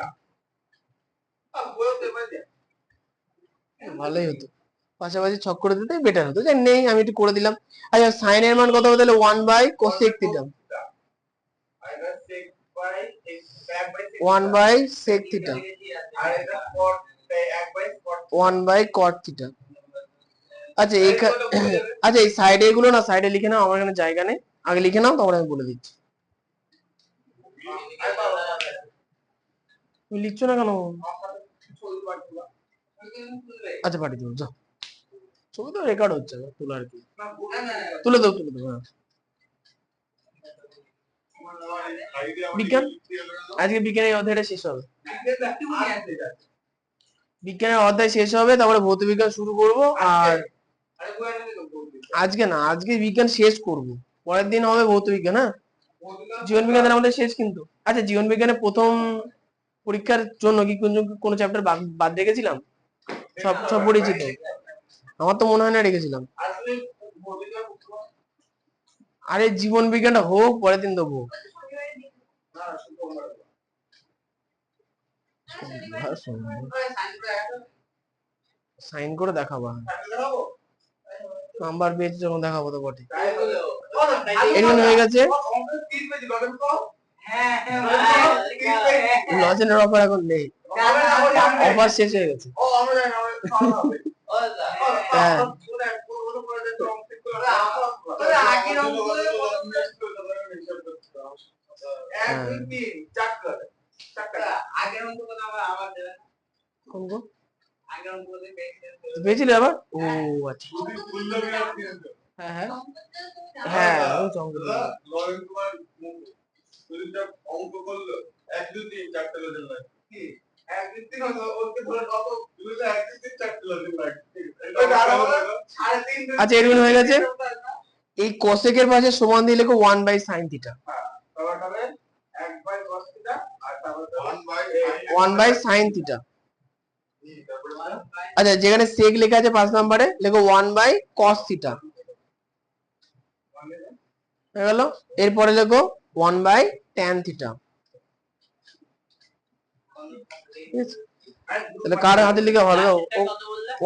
ভালোই হতো, পাশাপাশি ছক করে দিতে বেটার হতো। যে নেই আমি একটু করে দিলাম। আচ্ছা সাইনের মান কত হবে তাহলে? 1 by cosec theta 1 by sec theta 1 by cot theta. আচ্ছা আচ্ছা এই সাইডে এগুলো না সাইডে লিখে নাও, আমার এখানে জায়গা নেই। আগে লিখে নাও তারপরে আমি বলে দিচ্ছি। তুমি লিখছো না কেন? আচ্ছা পাঠিয়ে দেবো যাও, ছবি তো রেকর্ড হচ্ছে না তোলা আর কি। তুলে দাও তুলে দাও। বিজ্ঞান আজকে বিজ্ঞানের অধ্যায়টা শেষ হবে। বিজ্ঞানের অধ্যায় শেষ হবে তারপরে ভৌত বিজ্ঞান শুরু করব। আর আজকে না, আজকে বিজ্ঞান শেষ করব, পরের দিন হবে ভৌত বিজ্ঞান। হ্যাঁ জীবন বিজ্ঞান আমাদের শেষ কিন্তু। আচ্ছা জীবন বিজ্ঞানের প্রথম পরীক্ষার জন্য কি কোন চ্যাপ্টার বাদ রেখেছিলাম? সব সব পড়েছি তো? আমার তো মনে হয় না রেখেছিলাম। আরে জীবন বিজ্ঞানটা হোক পরের দিন দেবো। সাইন করে দেখাবো নাম্বার পেয়েছি যখন দেখাবো তো বটে। এখানে হয়ে গেছে লজেনের অফার এখন নেই, অফার শেষ হয়ে গেছে। হ্যাঁ পেয়েছিলে আবার? ও আচ্ছা হ্যাঁ হ্যাঁ হ্যাঁ অঙ্ক করলো 1 2 3 4টা লেভেল লাগে কি 1 2 3 হলো ওকে ধরে কত দুইটা 1 2 3 4টা লেভেল লাগে। আচ্ছা এরকম হয়ে গেছে। এই কোসেকের পাশে সমান দিয়ে লিখো 1 বাই sin থিটা। হ্যাঁ তাহলে হবে 1 বাই cos থিটা আর তারপর 1 বাই sin থিটা। আচ্ছা যেখানে sec লেখা আছে 5 নম্বরে লিখো 1 বাই cos থিটা হয়ে গেল। এরপরে লিখো 1 বাই tan থিটা। তাহলে কার হাতে লিখে ভালো?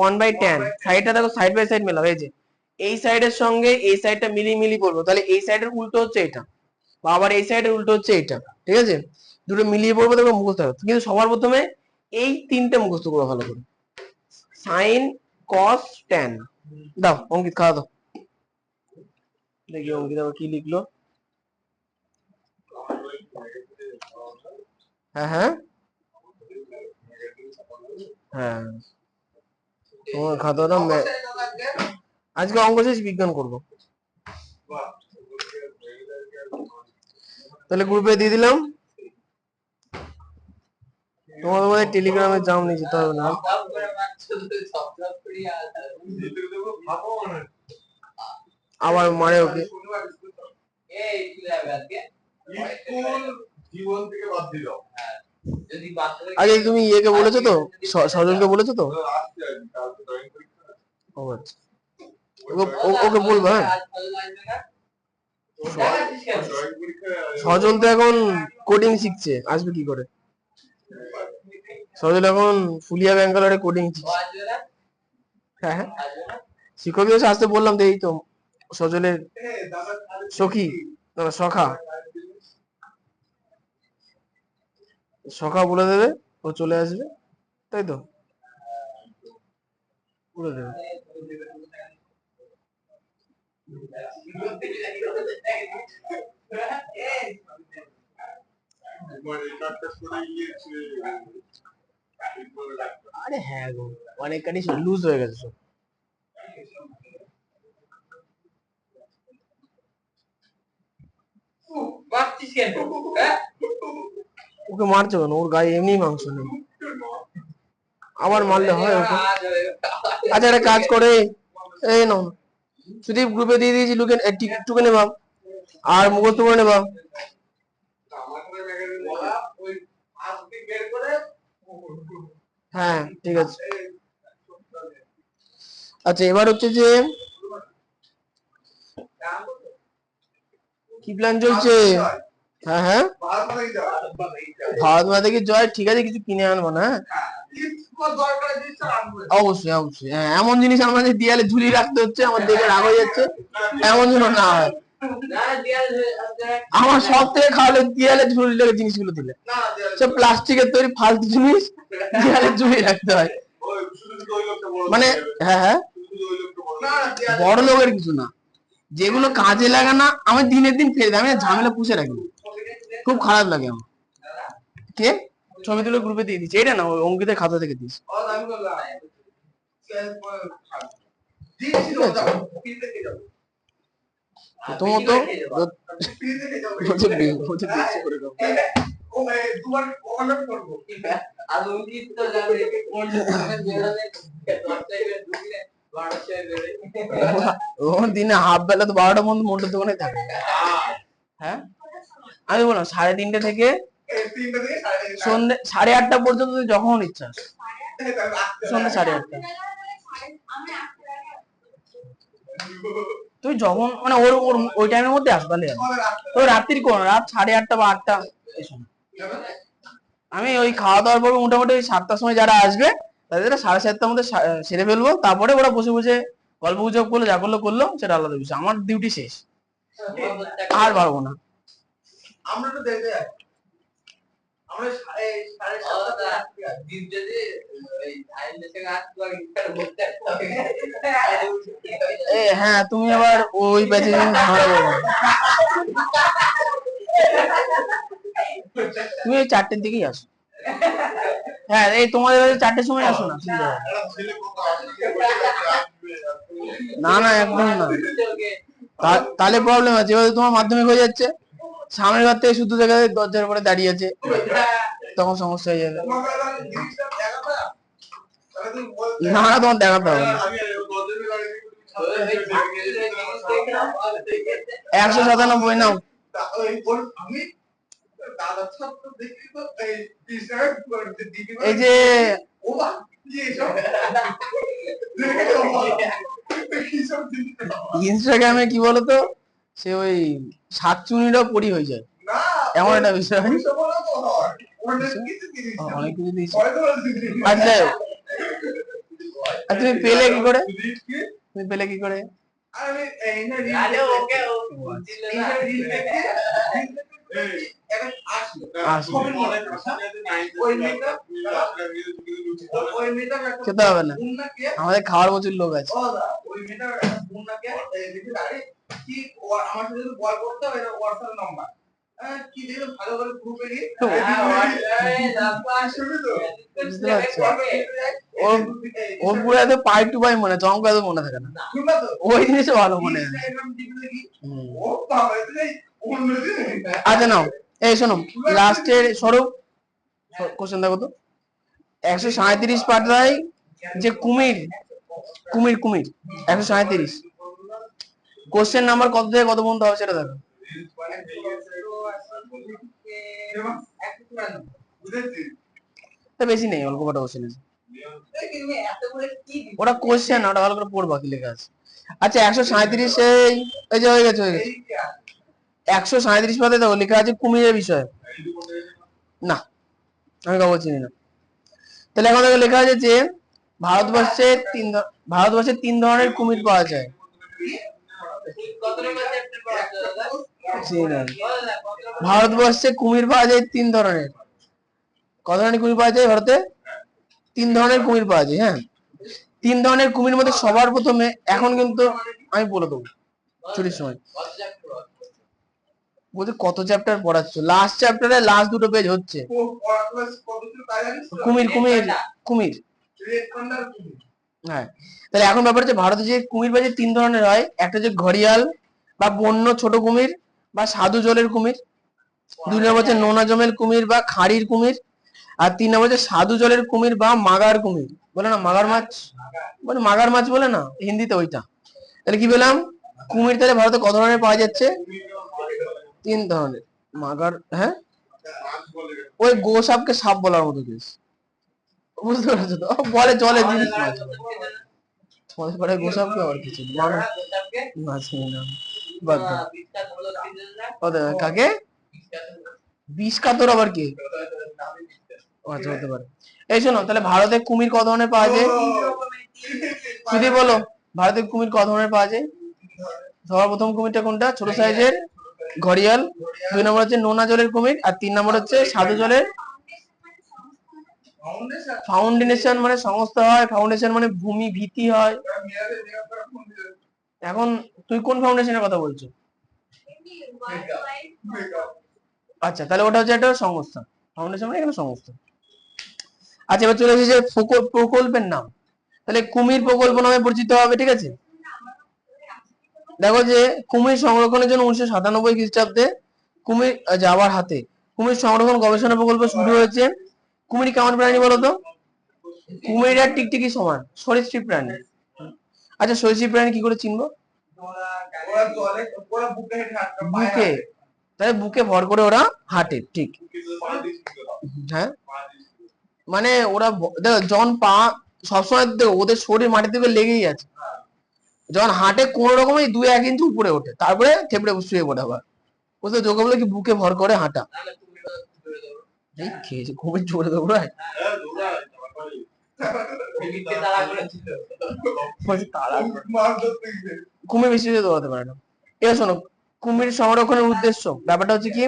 1 বাই tan। সাইডটা দেখো সাইড বাই সাইড মেলাও। এই যে এই সাইডের সঙ্গে এই সাইডটা মিলি পড়বো, তাহলে এই সাইডের উল্টো হচ্ছে এটা, বা আবার এই সাইডের উল্টো হচ্ছে এটা। ঠিক আছে দুটো মিলিয়ে পড়বো দেখো মুখস্থ হবে। কিন্তু সবার প্রথমে এই তিনটে মুখস্থ করো ভালো করে, সাইন কস ট্যান। দাও অঙ্কিত খাওয়া দাও, দেখি অঙ্কিত আবার কি লিখলো। হ্যাঁ হ্যাঁ হ্যাঁ তোমার খাতাটা আজকে অঙ্ক শেষ বিজ্ঞান করবো। তাহলে গ্রুপে দিয়ে দিলাম। তোমাদের মধ্যে টেলিগ্রামে জাম নিয়ে যেতে হবে না। আবার মারে ওকে। আগে তুমি ইয়েকে বলেছো তো, সজলকে বলেছো তো? ও আচ্ছা, ওকে বলবো। হ্যাঁ, সজল তো এখন কোডিং শিখছে, আসবে কি করে? সজল এখন ফুলিয়া ব্যাঙ্গালোরে কোডিং শিখছে। হ্যাঁ হ্যাঁ, শিক্ষক দিবসে আসতে বললাম তো, এই তো সজলের সখী, না সখা, সখা বলে দেবে, ও চলে আসবে, তাই তো বলে দেবে। আরে হ্যাঁ গো, অনেকখানি লুজ হয়ে গেছে সব। ওকে মারছো কেন? ওর গায়ে এমনি মাংস নেই, আবার মারলে হয় ওকে? আচ্ছা একটা কাজ করে, এই নাও সুদীপ, গ্রুপে দিয়ে দিয়েছি, লুকে একটুকে নেবা আর মুখস্থ করে নেবা। হ্যাঁ ঠিক আছে। আচ্ছা এবার হচ্ছে যে কি প্ল্যান চলছে? হ্যাঁ হ্যাঁ, ভারত মাতা কি জয়, ঠিক আছে, কিছু কিনে আনবো না? অবশ্যই অবশ্যই, হ্যাঁ এমন জিনিস আমাদের দেয়ালে ঝুলিয়ে রাখতে হচ্ছে, আমার দেখে রাগ হয়ে যাচ্ছে, এমন যেন না হয়। আমার সব থেকে খাওয়ালে দেয়ালে ঝুলিয়ে জিনিসগুলো দিলে, সব প্লাস্টিকের তৈরি ফালতু জিনিস দেয়ালে ঝুলিয়ে রাখতে হয় মানে। হ্যাঁ হ্যাঁ, বড় লোকের কিছু না, যেগুলো কাজে লাগে না আমি দিনের দিন ফেলে দিই, আমি ঝামেলা পুষে রাখি, খুব খারাপ লাগে আমার। কে ছবি তুলে গ্রুপে দিয়ে দিচ্ছে? এটা না, ওই অঙ্কিতের খাতা থেকে দিস। প্রথমত দিনে হাফ বেলা তো 12টার মধ্যে মোটর দোকানে থাকে। হ্যাঁ আমি বললাম 3:30 থেকে সন্ধ্যে 8:30 পর্যন্ত যখন ইচ্ছা, সন্ধ্যে 8:30। তুই যখন মানে ওর ওর ওই টাইমের মধ্যে আসো, তাহলে তো রাত্রির কোন রাত 8:30 বা 8টা এই সময়। আমি ওই খাওয়া দাওয়ার পর মোটামুটি 7টার সময় যারা আসবে তাদের 7:30টার মধ্যে সেরে ফেলবো, তারপরে ওরা বসে বসে গল্প গুজব করলো, যা করলো করলো, সেটা আলাদা বিষয়, আমার ডিউটি শেষ, আর পারবো না। আমরা তো দেখে যাচ্ছি, আমরা 7:30 হ্যাঁ তুমি আবার ওই ব্যাচে হারাবো না, তুমি ওই 4টের দিকেই আসো। হ্যাঁ এই তোমাদের 4টের সময় আসো না, না না একদম না, তাহলে প্রবলেম আছে। এবার তোমার মাধ্যমিক হয়ে যাচ্ছে, সামনের ঘর থেকে শুধু দেখা যায় দরজার উপরে দাঁড়িয়ে আছে, তখন সমস্যা হয়ে যাবে। না না তোমার দেখাতে হবে না। 197 নাও। এই যে ইনস্টাগ্রামে কি বলতো, সে ওই শাকচুনিটাও পরি হয়ে যায়, এমন একটা বিষয়। অনেক কিছু দিয়েছি। আচ্ছা তুমি পেলে কি করে? তুমি পেলে কি করে? খেতে হবে না, আমাদের খাওয়ার প্রচুর লোক আছে। ওর পুরো এত পাই টু পাই মনে, চমকা এত মনে থাকে না, ওই জিনিসটা ভালো মনে হয়। আচ্ছা নাও, এই শোনো লাস্টের স্বরূপ কোশ্চেন দেখো তো। 137 পাতায় যে কুমির কুমির কুমির 137, কোশ্চেন নাম্বার কত থেকে কত পর্যন্ত হবে সেটা দেখো। বেশি নেই, অল্প কটা কোশ্চেন আছে। ওটা কোশ্চেন, ওটা ভালো করে পড়বা কি লেখা আছে। আচ্ছা 137 এই যে হয়ে গেছে 137 পাতায় দেখো লেখা আছে কুমিরের বিষয়ে। না আমি কাগজ চিনি না। তাহলে এখন লেখা আছে যে ভারতবর্ষে 3 ধরনের কুমির পাওয়া যায়। ভারতবর্ষে কুমির পাওয়া যায় 3 ধরনের। কত ধরনের কুমির পাওয়া যায় ভারতে? 3 ধরনের কুমির পাওয়া যায়। হ্যাঁ, 3 ধরনের কুমির মধ্যে সবার প্রথমে, এখন কিন্তু আমি বলে দেবো ছুটির সময়, বলতে কত চ্যাপ্টার পড়াচ্ছ, লাস্ট চ্যাপ্টারে লাস্ট দুটো পেজ হচ্ছে কুমির কুমির কুমির। হ্যাঁ, তাহলে এখন ব্যাপার হচ্ছে ভারতে যে কুমির বাজে 3 ধরনের হয়। একটা হচ্ছে ঘড়িয়াল বা বন্য ছোট কুমির বা সাধু জলের কুমির, 2 নম্বর হচ্ছে নোনা জমের কুমির বা খাড়ির কুমির, আর 3 নম্বর হচ্ছে সাধু জলের কুমির বা মাগার কুমির। বলে না মাগার মাছ, বলে মাগার মাছ বলে না হিন্দিতে ওইটা। তাহলে কি বললাম, কুমির তাহলে ভারতে কত ধরনের পাওয়া যাচ্ছে? 3 ধরনের। মাগার, হ্যাঁ ওই গোসাপকে সাপ বলার মতো কেস, বুঝতে পারছো তো? বলে জলে জিনিস মাছ, তোমাদের পাড়ায় গোসাপকে আবার কিছু মাছ না বাদ দাও। কাকে বিষ কাতর আবার কি? আচ্ছা হতে পারে। এই শোনো, তাহলে ভারতে কুমির কত ধরনের পাওয়া যায় যদি বলো, ভারতে কুমির কত ধরনের পাওয়া যায়? সবার প্রথম কুমিরটা কোনটা? ছোট সাইজের ঘড়িয়াল, 2 নম্বর হচ্ছে নোনা জলের কুমির, আর 3 নম্বর হচ্ছে সাধু জলের। ফাউন্ডেশন মানে সংস্থা হয়, ফাউন্ডেশন মানে ভূমি ভীতি হয়। এখন তুই কোন ফাউন্ডেশনের কথা বলছো? আচ্ছা তাহলে ওটা হচ্ছে একটা সংস্থা, ফাউন্ডেশন মানে এখানে সংস্থা। আচ্ছা এবার চলে এসেছে প্রকল্পের নাম। তাহলে কুমির প্রকল্প নামে পরিচিত হবে, ঠিক আছে। দেখো যে কুমির সংরক্ষণের জন্য 1997 খ্রিস্টাব্দে কুমির যাওয়ার হাতে কুমির সংরক্ষণ গবেষণা প্রকল্প শুরু হয়েছে। কুমির কেমন প্রাণী বলতো? কুমির আর টিকটিকি সমান, সরীসৃপ প্রাণী। আচ্ছা সরীসৃপ প্রাণী কি করে চিনবো? বুকে, তাহলে বুকে ভর করে ওরা হাঁটে, ঠিক। হ্যাঁ মানে ওরা দেখো যখন পা সবসময় দেখো ওদের শরীর মাটির দিকে লেগেই আছে, যখন হাঁটে কোন রকমই 2-1 ইঞ্চি উপরে ওঠে, তারপরে থেপড়ে শুয়ে পড়ে আবার। বুঝতে যোগ বলে কি বুকে ভর করে হাঁটা। এই খেয়েছে কুমির জোরে দৌড়ায়, কুমির বেশি দৌড়াতে পারে না। এবার শোনো কুমির সংরক্ষণের উদ্দেশ্য, ব্যাপারটা হচ্ছে কি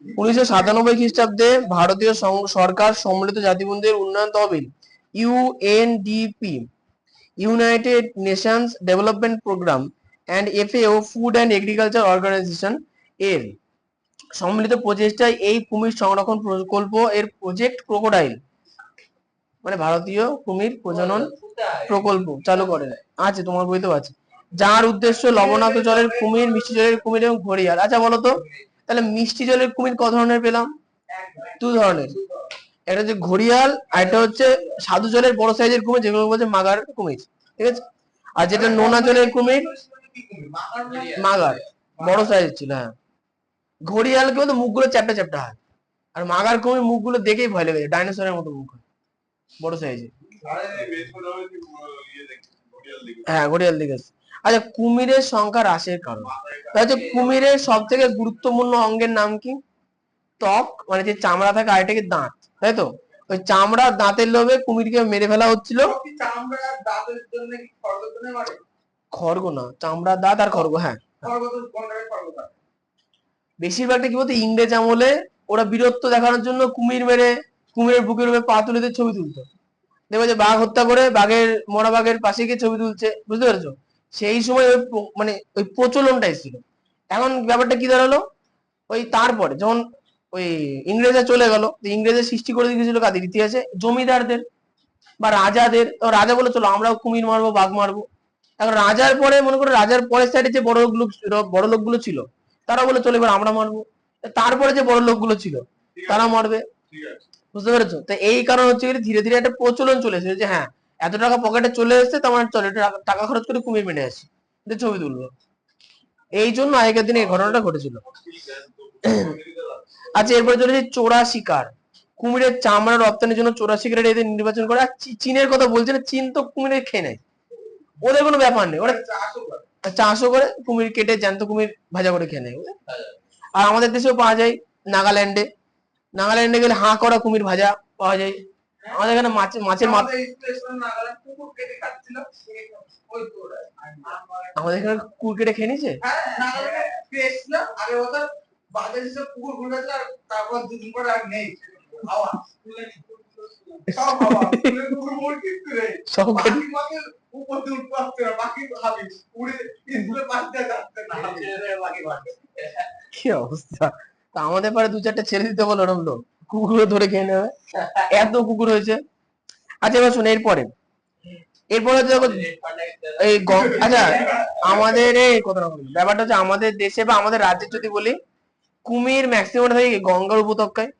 1997 খ্রিস্টাব্দে ভারতীয় সরকার সম্মিলিত জাতিসংঘের উন্নয়ন তহবিল UNDP, United Nations development programme and FAO food and agriculture organization এর সম্মিলিত প্রচেষ্টায় এই কুমির সংরক্ষণ প্রকল্প এর প্রজেক্ট ক্রোকোডাইল মানে ভারতীয় কুমির প্রজনন প্রকল্প চালু করেন। আছে তোমার বইতেও আছে, যার উদ্দেশ্য লবণাক্ত জলের কুমির, মিষ্টি জলের কুমির এবং ঘড়িয়াল। আচ্ছা বলো তো তাহলে মিষ্টি জলের কুমির কত ধরনের পেলাম? 2 ধরনের, একটা হচ্ছে ঘড়িয়াল আর একটা হচ্ছে সাধু জলের বড় সাইজের কুমির যেগুলো বলছে মাগার কুমির, ঠিক আছে। আর যেটা নোনা জলের কুমির মাগার বড় সাইজ ছিল। হ্যাঁ ঘড়িয়াল কিন্তু মুখগুলো চ্যাপটা চ্যাপটা হয়, আর মাগার কুমির মুখগুলো দেখেই ভয় লেগে যায়, ডাইনোসরের মতো মুখ, বড় সাইজের। হ্যাঁ ঘড়িয়াল দেখেছি। আচ্ছা কুমিরের সংখ্যা হ্রাসের কারণ, হচ্ছে কুমিরের সব থেকে গুরুত্বপূর্ণ অঙ্গের নাম কি? ত্বক মানে যে চামড়া থাকে, আর এটাকে দাঁত, তাই তো। ওই চামড়া দাঁতের লোভে কুমিরকে মেরে ফেলা হচ্ছিল। খড়গ না, চামড়া দাঁত আর খড়গ। হ্যাঁ বেশিরভাগটা কি বলতো ইংরেজ আমলে ওরা বীরত্ব দেখানোর জন্য কুমির মেরে কুমিরের বুকের উপরে পা তুলে ছবি তুলতো। দেখবে যে বাঘ হত্যা করে বাঘের মরা বাঘের পাশে গিয়ে ছবি তুলছে, বুঝতে পেরেছো? সেই সময় ওই মানে ওই প্রচলনটাই ছিল। এখন ব্যাপারটা কি দাঁড়ালো, ওই তারপরে যখন ওই ইংরেজরা চলে গেল, ইংরেজের সৃষ্টি করে দিয়েছিল কাদের ইতিহাসে? জমিদারদের বা রাজাদের। তো রাজা বলে চলো আমরাও কুমির মারবো, বাঘ মারবো। এখন রাজার পরে মনে করো রাজার পরের সাইডে যে বড় লোকগুলো ছিল তারা বলে চলো এবার আমরা মারবো। তারপরে যে বড় লোকগুলো ছিল তারা মারবে, বুঝতে পেরেছো? তো এই কারণ হচ্ছে ধীরে ধীরে একটা প্রচলন চলে এসেছে যে হ্যাঁ এত টাকা পকেটে চলে এসেছে, তোমার চলে টাকা খরচ করে কুমির মেনে আসি, ছবি তুলবো। এই জন্য আগেকার দিনে এই ঘটনাটা ঘটেছিল। আচ্ছা, এরপরে চলেছে চোরা শিকার। কুমিরের চামড়া রপ্তানির জন্য চোরা শিকারের এদের নির্বাচন করে। চীনের কথা বলছে না, চীন তো কুমিরের খেয়ে নেয়, ওদের কোনো ব্যাপার নেই, ওরা চাষও করে কুমির কেটে জ্যান্ত কুমির ভাজা করে খেয়ে নেয়। আর আমাদের দেশেও পাওয়া যায়, নাগাল্যান্ডে। নাগাল্যান্ডে গেলে হাঁ করা কুমির ভাজা পাওয়া যায়। আমাদের এখানে মাছের আমাদের এখানে কুকুর কেটে খেয়ে নিছে। কি অবস্থা! তা আমাদের পারে দু চারটা ছেড়ে দিতে বলো, ওরম লোক কুকুর ধরে খেয়ে নেবে, এত কুকুর হয়েছে। আচ্ছা এবার শোনো, এরপরে দেখো এই আচ্ছা আমাদের এই কথা ব্যাপারটা হচ্ছে আমাদের দেশে বা আমাদের রাজ্যে যদি বলি, কুমির ম্যাক্সিমাম থাকে গঙ্গার উপত্যকায়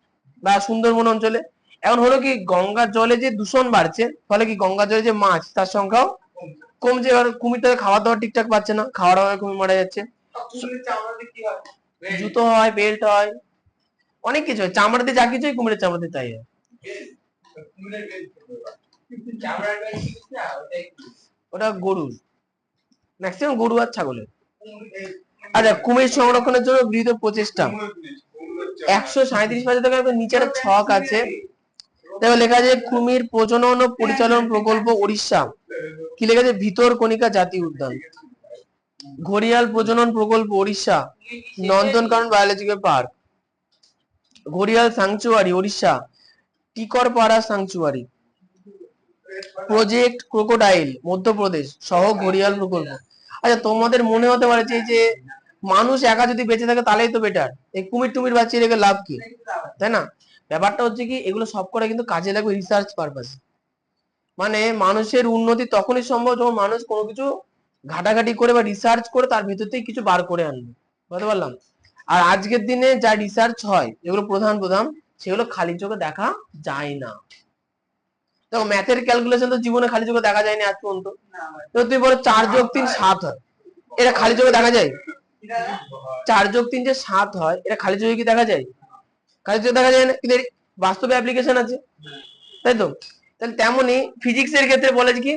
বা সুন্দরবন অঞ্চলে। এখন হলো কি, গঙ্গার জলে যে দূষণ বাড়ছে, ফলে কি গঙ্গার জলে যে মাছ তার সংখ্যাও কমছে। এবার কুমিরটা খাওয়া দাওয়া ঠিকঠাক পাচ্ছে না, খাওয়া দাওয়া কুমির মারা যাচ্ছে। জুতো হয়, বেল্ট হয়, অনেক কিছু হয়, চামড়াতে যা কিছু হয় কুমিরের চামড়াতে তাই হয়। ওটা গরুর, ম্যাক্সিমাম গরু আর ছাগলের। আচ্ছা, কুমির সংরক্ষণের জন্য গৃহীত প্রচেষ্টা 137 পাঁচ টাকা নিচে একটা ছক আছে, দেখো লেখা আছে কুমির প্রজনন ও পরিচালন প্রকল্প উড়িষ্যা। কি লেখা আছে? ভিতরকণিকা জাতীয় উদ্যান, ঘড়িয়াল প্রজনন প্রকল্প উড়িষ্যা, নন্দনকানন বায়োলজিক্যাল পার্ক, ঘড়িয়াল sanctuary Orissa, Tikarpara sanctuary, project crocodile Madhya Pradesh সহ ঘড়িয়াল প্রকল্প। আচ্ছা, তোমাদের মনে হতে পারে যে মানুষ একা যদি বেঁচে থাকে তাহলেই তো বেটার, এই কুমির টুমির বাঁচিয়ে রেখে লাভ কি, তাই না? ব্যাপারটা হচ্ছে কি, এগুলো সব করে কিন্তু কাজে লাগবে রিসার্চ পারপাস। মানে মানুষের উন্নতি তখনই সম্ভব যখন মানুষ কোনো কিছু ঘাটাঘাটি করে বা রিসার্চ করে তার ভেতর থেকে কিছু বার করে আনবে, বুঝতে পারলাম? আর আজকের দিনে যা রিসার্চ হয় যেগুলো প্রধান সেগুলো খালি চোখে দেখা যায় না। দেখো ম্যাথের ক্যালকুলেশন তো জীবনে খালি চোখে দেখা যায়নি আজ পর্যন্ত। তো তুই বলো 4+3 7 হয়, এটা খালি চোখে দেখা যায়? 4+3 যে 7 হয়, এটা খালি চোখে কি দেখা যায়? খালি চোখে দেখা যায় না, কিন্তু বাস্তবে অ্যাপ্লিকেশন আছে, তাই তো? তাহলে তেমনি ফিজিক্স এর ক্ষেত্রে বলে কি,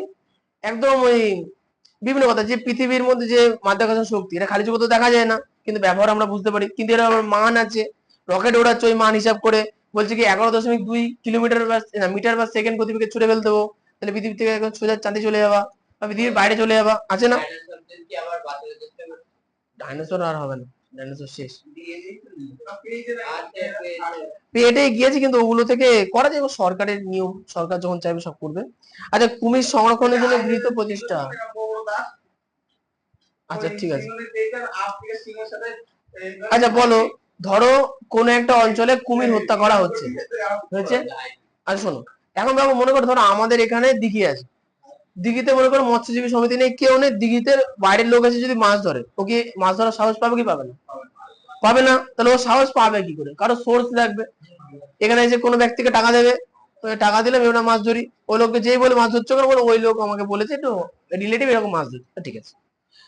একদম ওই বিভিন্ন কথা, যে পৃথিবীর মধ্যে যে মাধ্যাকর্ষণ শক্তি, এটা খালি চোখে তো দেখা যায় না, কিন্তু ব্যবহার আমরা বুঝতে পারি, কিন্তু এর মান আছে। রকেট ওড়াচ্ছে, ওই মান হিসাব করে বলছে কি 11.2 কিলোমিটার মিটার বা সেকেন্ড গতিবেগে ছুড়ে ফেলতে দেবো, তাহলে পৃথিবী থেকে একদম সোজা চাঁদে চলে যাবা বা পৃথিবীর বাইরে চলে যাবা, আছে না? ডাইনোসর আর হবে না, ডাইনোসর শেষ, পেটে গিয়েছে, কিন্তু ওগুলো থেকে করা যায়, সরকারের নিয়ম, সরকার যখন চাইবে সব করবে। আচ্ছা, কুমির সংরক্ষণের জন্য গৃহীত প্রচেষ্টা। আচ্ছা ঠিক আছে, আচ্ছা বলো, ধরো কোন একটা অঞ্চলে কুমির হত্যা করা হচ্ছে, হয়েছে। আচ্ছা শোনো, এখন বাবু মনে করো, ধরো আমাদের এখানে দিঘি আছে, দিঘিতে মনে করো মৎস্যজীবী সমিতি নেই, কেউ নেই, দিঘিতে বাইরের লোক এসে যদি মাছ ধরে, ও কি মাছ ধরার সাহস পাবে কি পাবে না? পাবে না। তাহলে ও সাহস পাবে কি করে? কারো সোর্স লাগবে। এখানে এসে কোনো ব্যক্তিকে টাকা দেবে, টাকা দিলে আমরা মাছ ধরি, ওই লোককে যেই বলে মাছ ধরছো কেন, ওই লোক আমাকে বলেছে একটু রিলেটিভ এরকম মাছ ধরছে, ঠিক আছে।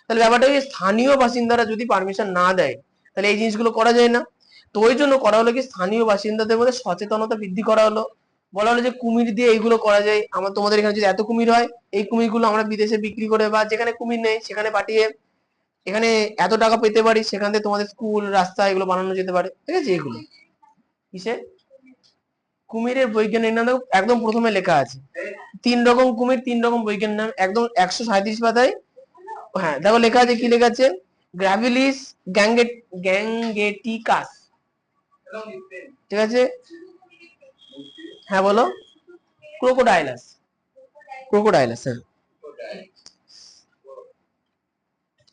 তাহলে ব্যাপারটা কি, স্থানীয় বাসিন্দারা যদি পারমিশন না দেয় তাহলে এই জিনিসগুলো করা যায় না। তো ওই জন্য করা হলো কি, স্থানীয় বাসিন্দাদের মধ্যে সচেতনতা বৃদ্ধি করা হলো। বলা হলো যে কুমির দিয়ে এইগুলো করা যায়, আমার তোমাদের এখানে যদি এত কুমির হয়, এই কুমিরগুলো আমরা বিদেশে বিক্রি করে বা যেখানে কুমির নেই সেখানে পাঠিয়ে এখানে এত টাকা পেতে পারি, সেখান থেকে তোমাদের স্কুল রাস্তা এগুলো বানানো যেতে পারে, ঠিক আছে। এগুলো কিসে কুমিরের বৈজ্ঞানিক নাম একদম প্রথমে লেখা আছে, 3 রকম কুমির, 3 রকম বৈজ্ঞানিক নাম, একদম 137 পাতায়। হ্যাঁ দেখো লেখা আছে, কি লেখা আছে? গ্র্যাভিলিস গ্যাঙ্গেটিকাস, ঠিক আছে। হ্যাঁ বলো। ক্রোকোডাইলাস, ক্রোকোডাইলাস, হ্যাঁ।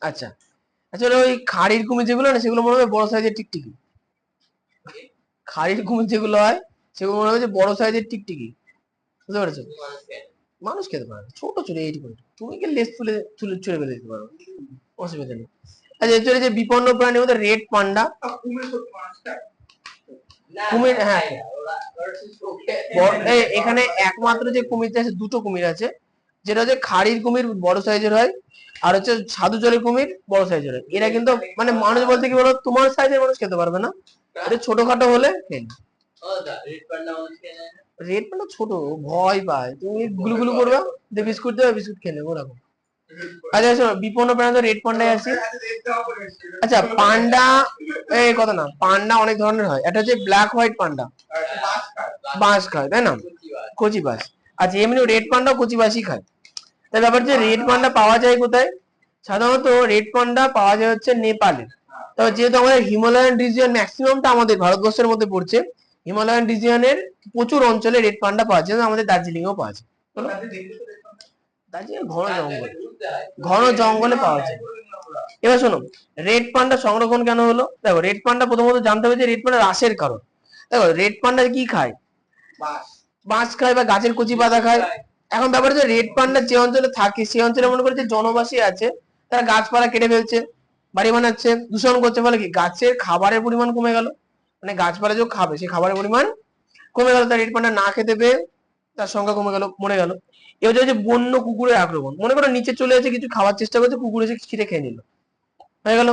আচ্ছা, আসলে ওই খাড়ির কুমির যেগুলো না, সেগুলো মনে হবে বড় সাইজের টিকটিকি। খাড়ির কুমির যেগুলো হয় সেগুলো মনে হবে যে বড় সাইজের টিকটিকি, বুঝতে পেরেছো? মানুষ খেতে পারে, ছোট ছোট এইটুকু, তুমি কি লেজ তুলে তুলে ছুঁড়ে ফেলে দিতে পারো, অসুবিধা নেই। আচ্ছা, এর যে বিপন্ন প্রাণীর মধ্যে রেড পান্ডা, কুমির, হ্যাঁ এখানে একমাত্র যে কুমিরটা আছে, দুটো কুমির আছে, যেটা হচ্ছে খাড়ির কুমির বড় সাইজের হয়, আর হচ্ছে সাধু জলের কুমির বড় সাইজের হয়। এরা কিন্তু মানে মানুষ বলতে কি বলো, তোমার সাইজের মানুষ খেতে পারবে না, এটা ছোটখাটো হলে খেয়ে। রেড পান্ডা ছোট, ভয় পায়, তুমি গুলু গুলু করবা, যে বিস্কুট দেবে, বিস্কুট খেয়ে নেবো ওরকম। আচ্ছা শোনো, বিপন্ন প্রাণী তো রেড পান্ডায় আছে। আচ্ছা পান্ডা, এই কথা না, পান্ডা অনেক ধরনের হয়, একটা হচ্ছে ব্ল্যাক হোয়াইট পান্ডা, বাঁশ খায় তাই না, কচি বাঁশ। আচ্ছা এমনি রেড পান্ডা কচি বাঁশই খায়। তাই ব্যাপার হচ্ছে রেড পান্ডা পাওয়া যায় কোথায়, সাধারণত রেড পান্ডা পাওয়া যায় হচ্ছে নেপালে। তবে যেহেতু আমাদের হিমালয়ান রিজিয়ন ম্যাক্সিমামটা আমাদের ভারতবর্ষের মধ্যে পড়ছে, হিমালয়ান রিজিয়নের প্রচুর অঞ্চলে রেড পান্ডা পাওয়া যায়, আমাদের দার্জিলিং এও পাওয়া যায়। দার্জিলিং ঘন জঙ্গল, ঘন জঙ্গলে পাওয়া যায়। এবার শোনো, রেড পান্ডা সংরক্ষণ কেন হলো, দেখো রেড পান্ডা প্রথমত জানতে হবে যে রেড পান্ডা হ্রাসের কারণ। দেখো রেড পান্ডা কি খায়, বাঁশ খায় বা গাছের কচি পাতা খায়। এখন ব্যাপার হচ্ছে রেড পান্ডা যে অঞ্চলে থাকে, সেই অঞ্চলে মনে করে যে জনবাসী আছে, তারা গাছপালা কেটে ফেলছে, বাড়ি বানাচ্ছে, দূষণ করছে, ফলে কি গাছের খাবারের পরিমাণ কমে গেল, মানে গাছপালা যে খাবে সেই খাবারের পরিমাণ কমে গেল, তার রেড পান্ডা না খেতে পেয়ে তার সংখ্যা কমে গেল, মরে গেল। এবার হচ্ছে বন্য কুকুরের আক্রমণ, মনে করো নিচে চলে এসে কিছু খাওয়ার চেষ্টা করছে, কুকুর এসে ছিঁড়ে খেয়ে নিল, হয়ে গেল।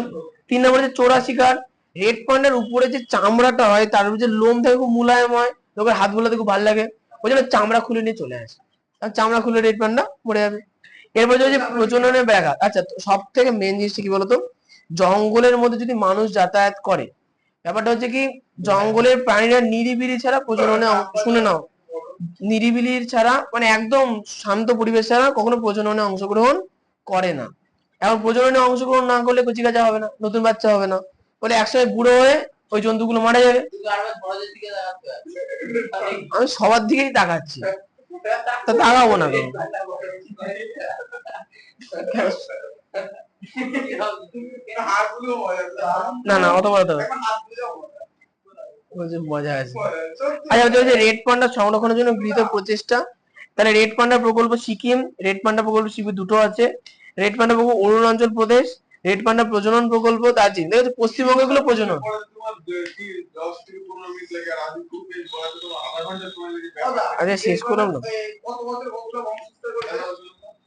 3 নম্বরে যে চোরা শিকার, রেড পান্ডার উপরে যে চামড়াটা হয়, তার উপরে যে লোম থাকে খুব মুলায়ম হয়, লোকের হাত বোলাতে খুব ভালো লাগে, ওই জন্য চামড়া খুলে নিয়ে চলে আসে, আর চামড়া খুলে রেড পান্ডা মরে যাবে। এরপর যে প্রজননের ব্যাঘাত, আচ্ছা সব থেকে মেন জিনিসটা কি বলতো, জঙ্গলের মধ্যে যদি মানুষ যাতায়াত করে, ব্যাপারটা হচ্ছে কি, জঙ্গলের প্রাণীরা নিরিবিলি ছাড়া প্রজননে শুনে নাও, নিরিবিলির ছাড়া মানে একদম শান্ত পরিবেশ ছাড়া কখনো প্রজননে অংশগ্রহণ করে না। এখন প্রজননে অংশগ্রহণ না করলে কচিকাঁচা হবে না, নতুন বাচ্চা হবে না, বলে একসময় বুড়ো হয়ে ওই জন্তুগুলো মারা যাবে। আমি সবার দিকেই তাকাচ্ছি, তা তাকাবো না কেন? না না অত বড় মজা আছে। আচ্ছা বলছে রেড পান্ডা সংরক্ষণের জন্য গৃহীত প্রচেষ্টা, তাহলে রেড পান্ডা প্রকল্প সিকিম, রেড পান্ডা প্রকল্প সিকিম দুটো আছে, রেড পান্ডা প্রকল্প অরুণাচল প্রদেশ, রেড পান্ডা প্রজনন প্রকল্প দার্জিলিং। দেখো পশ্চিমবঙ্গে গুলো প্রজনন। আচ্ছা শেষ করলাম না,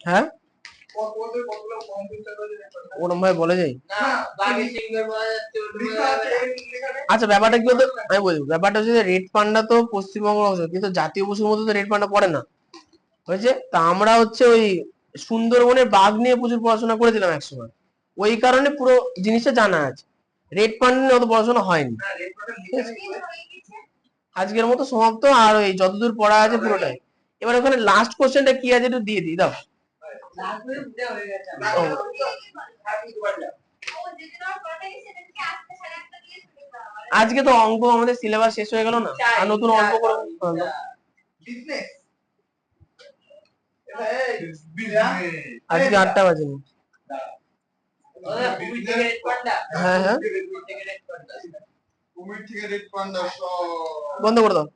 হ্যাঁ ওরম ভাবে বলে যাই। আচ্ছা ব্যাপারটা কি বলতো, আমি বলবো ব্যাপারটা হচ্ছে রেড পান্ডা তো পশ্চিমবঙ্গ অংশ, কিন্তু জাতীয় পশুর মধ্যে তো রেড পান্ডা পড়ে না, হয়েছে। তা আমরা হচ্ছে ওই সুন্দরবনের বাঘ নিয়ে প্রচুর পড়াশোনা করেছিলাম একসময়, ওই কারণে পুরো জিনিসটা জানা আছে, রেড পান্ডা নিয়ে অত পড়াশোনা হয়নি। আজকের মতো সমাপ্ত, আর ওই যতদূর পড়া আছে পুরোটাই। এবার ওখানে লাস্ট কোশ্চেনটা কি আছে একটু দিয়ে দিই, দাও। আজকে তো অঙ্ক আমাদের সিলেবাস শেষ হয়ে গেল না, আর নতুন অঙ্ক করে আজকে 8টা বাজেনি। হ্যাঁ হ্যাঁ বন্ধ করে দাও।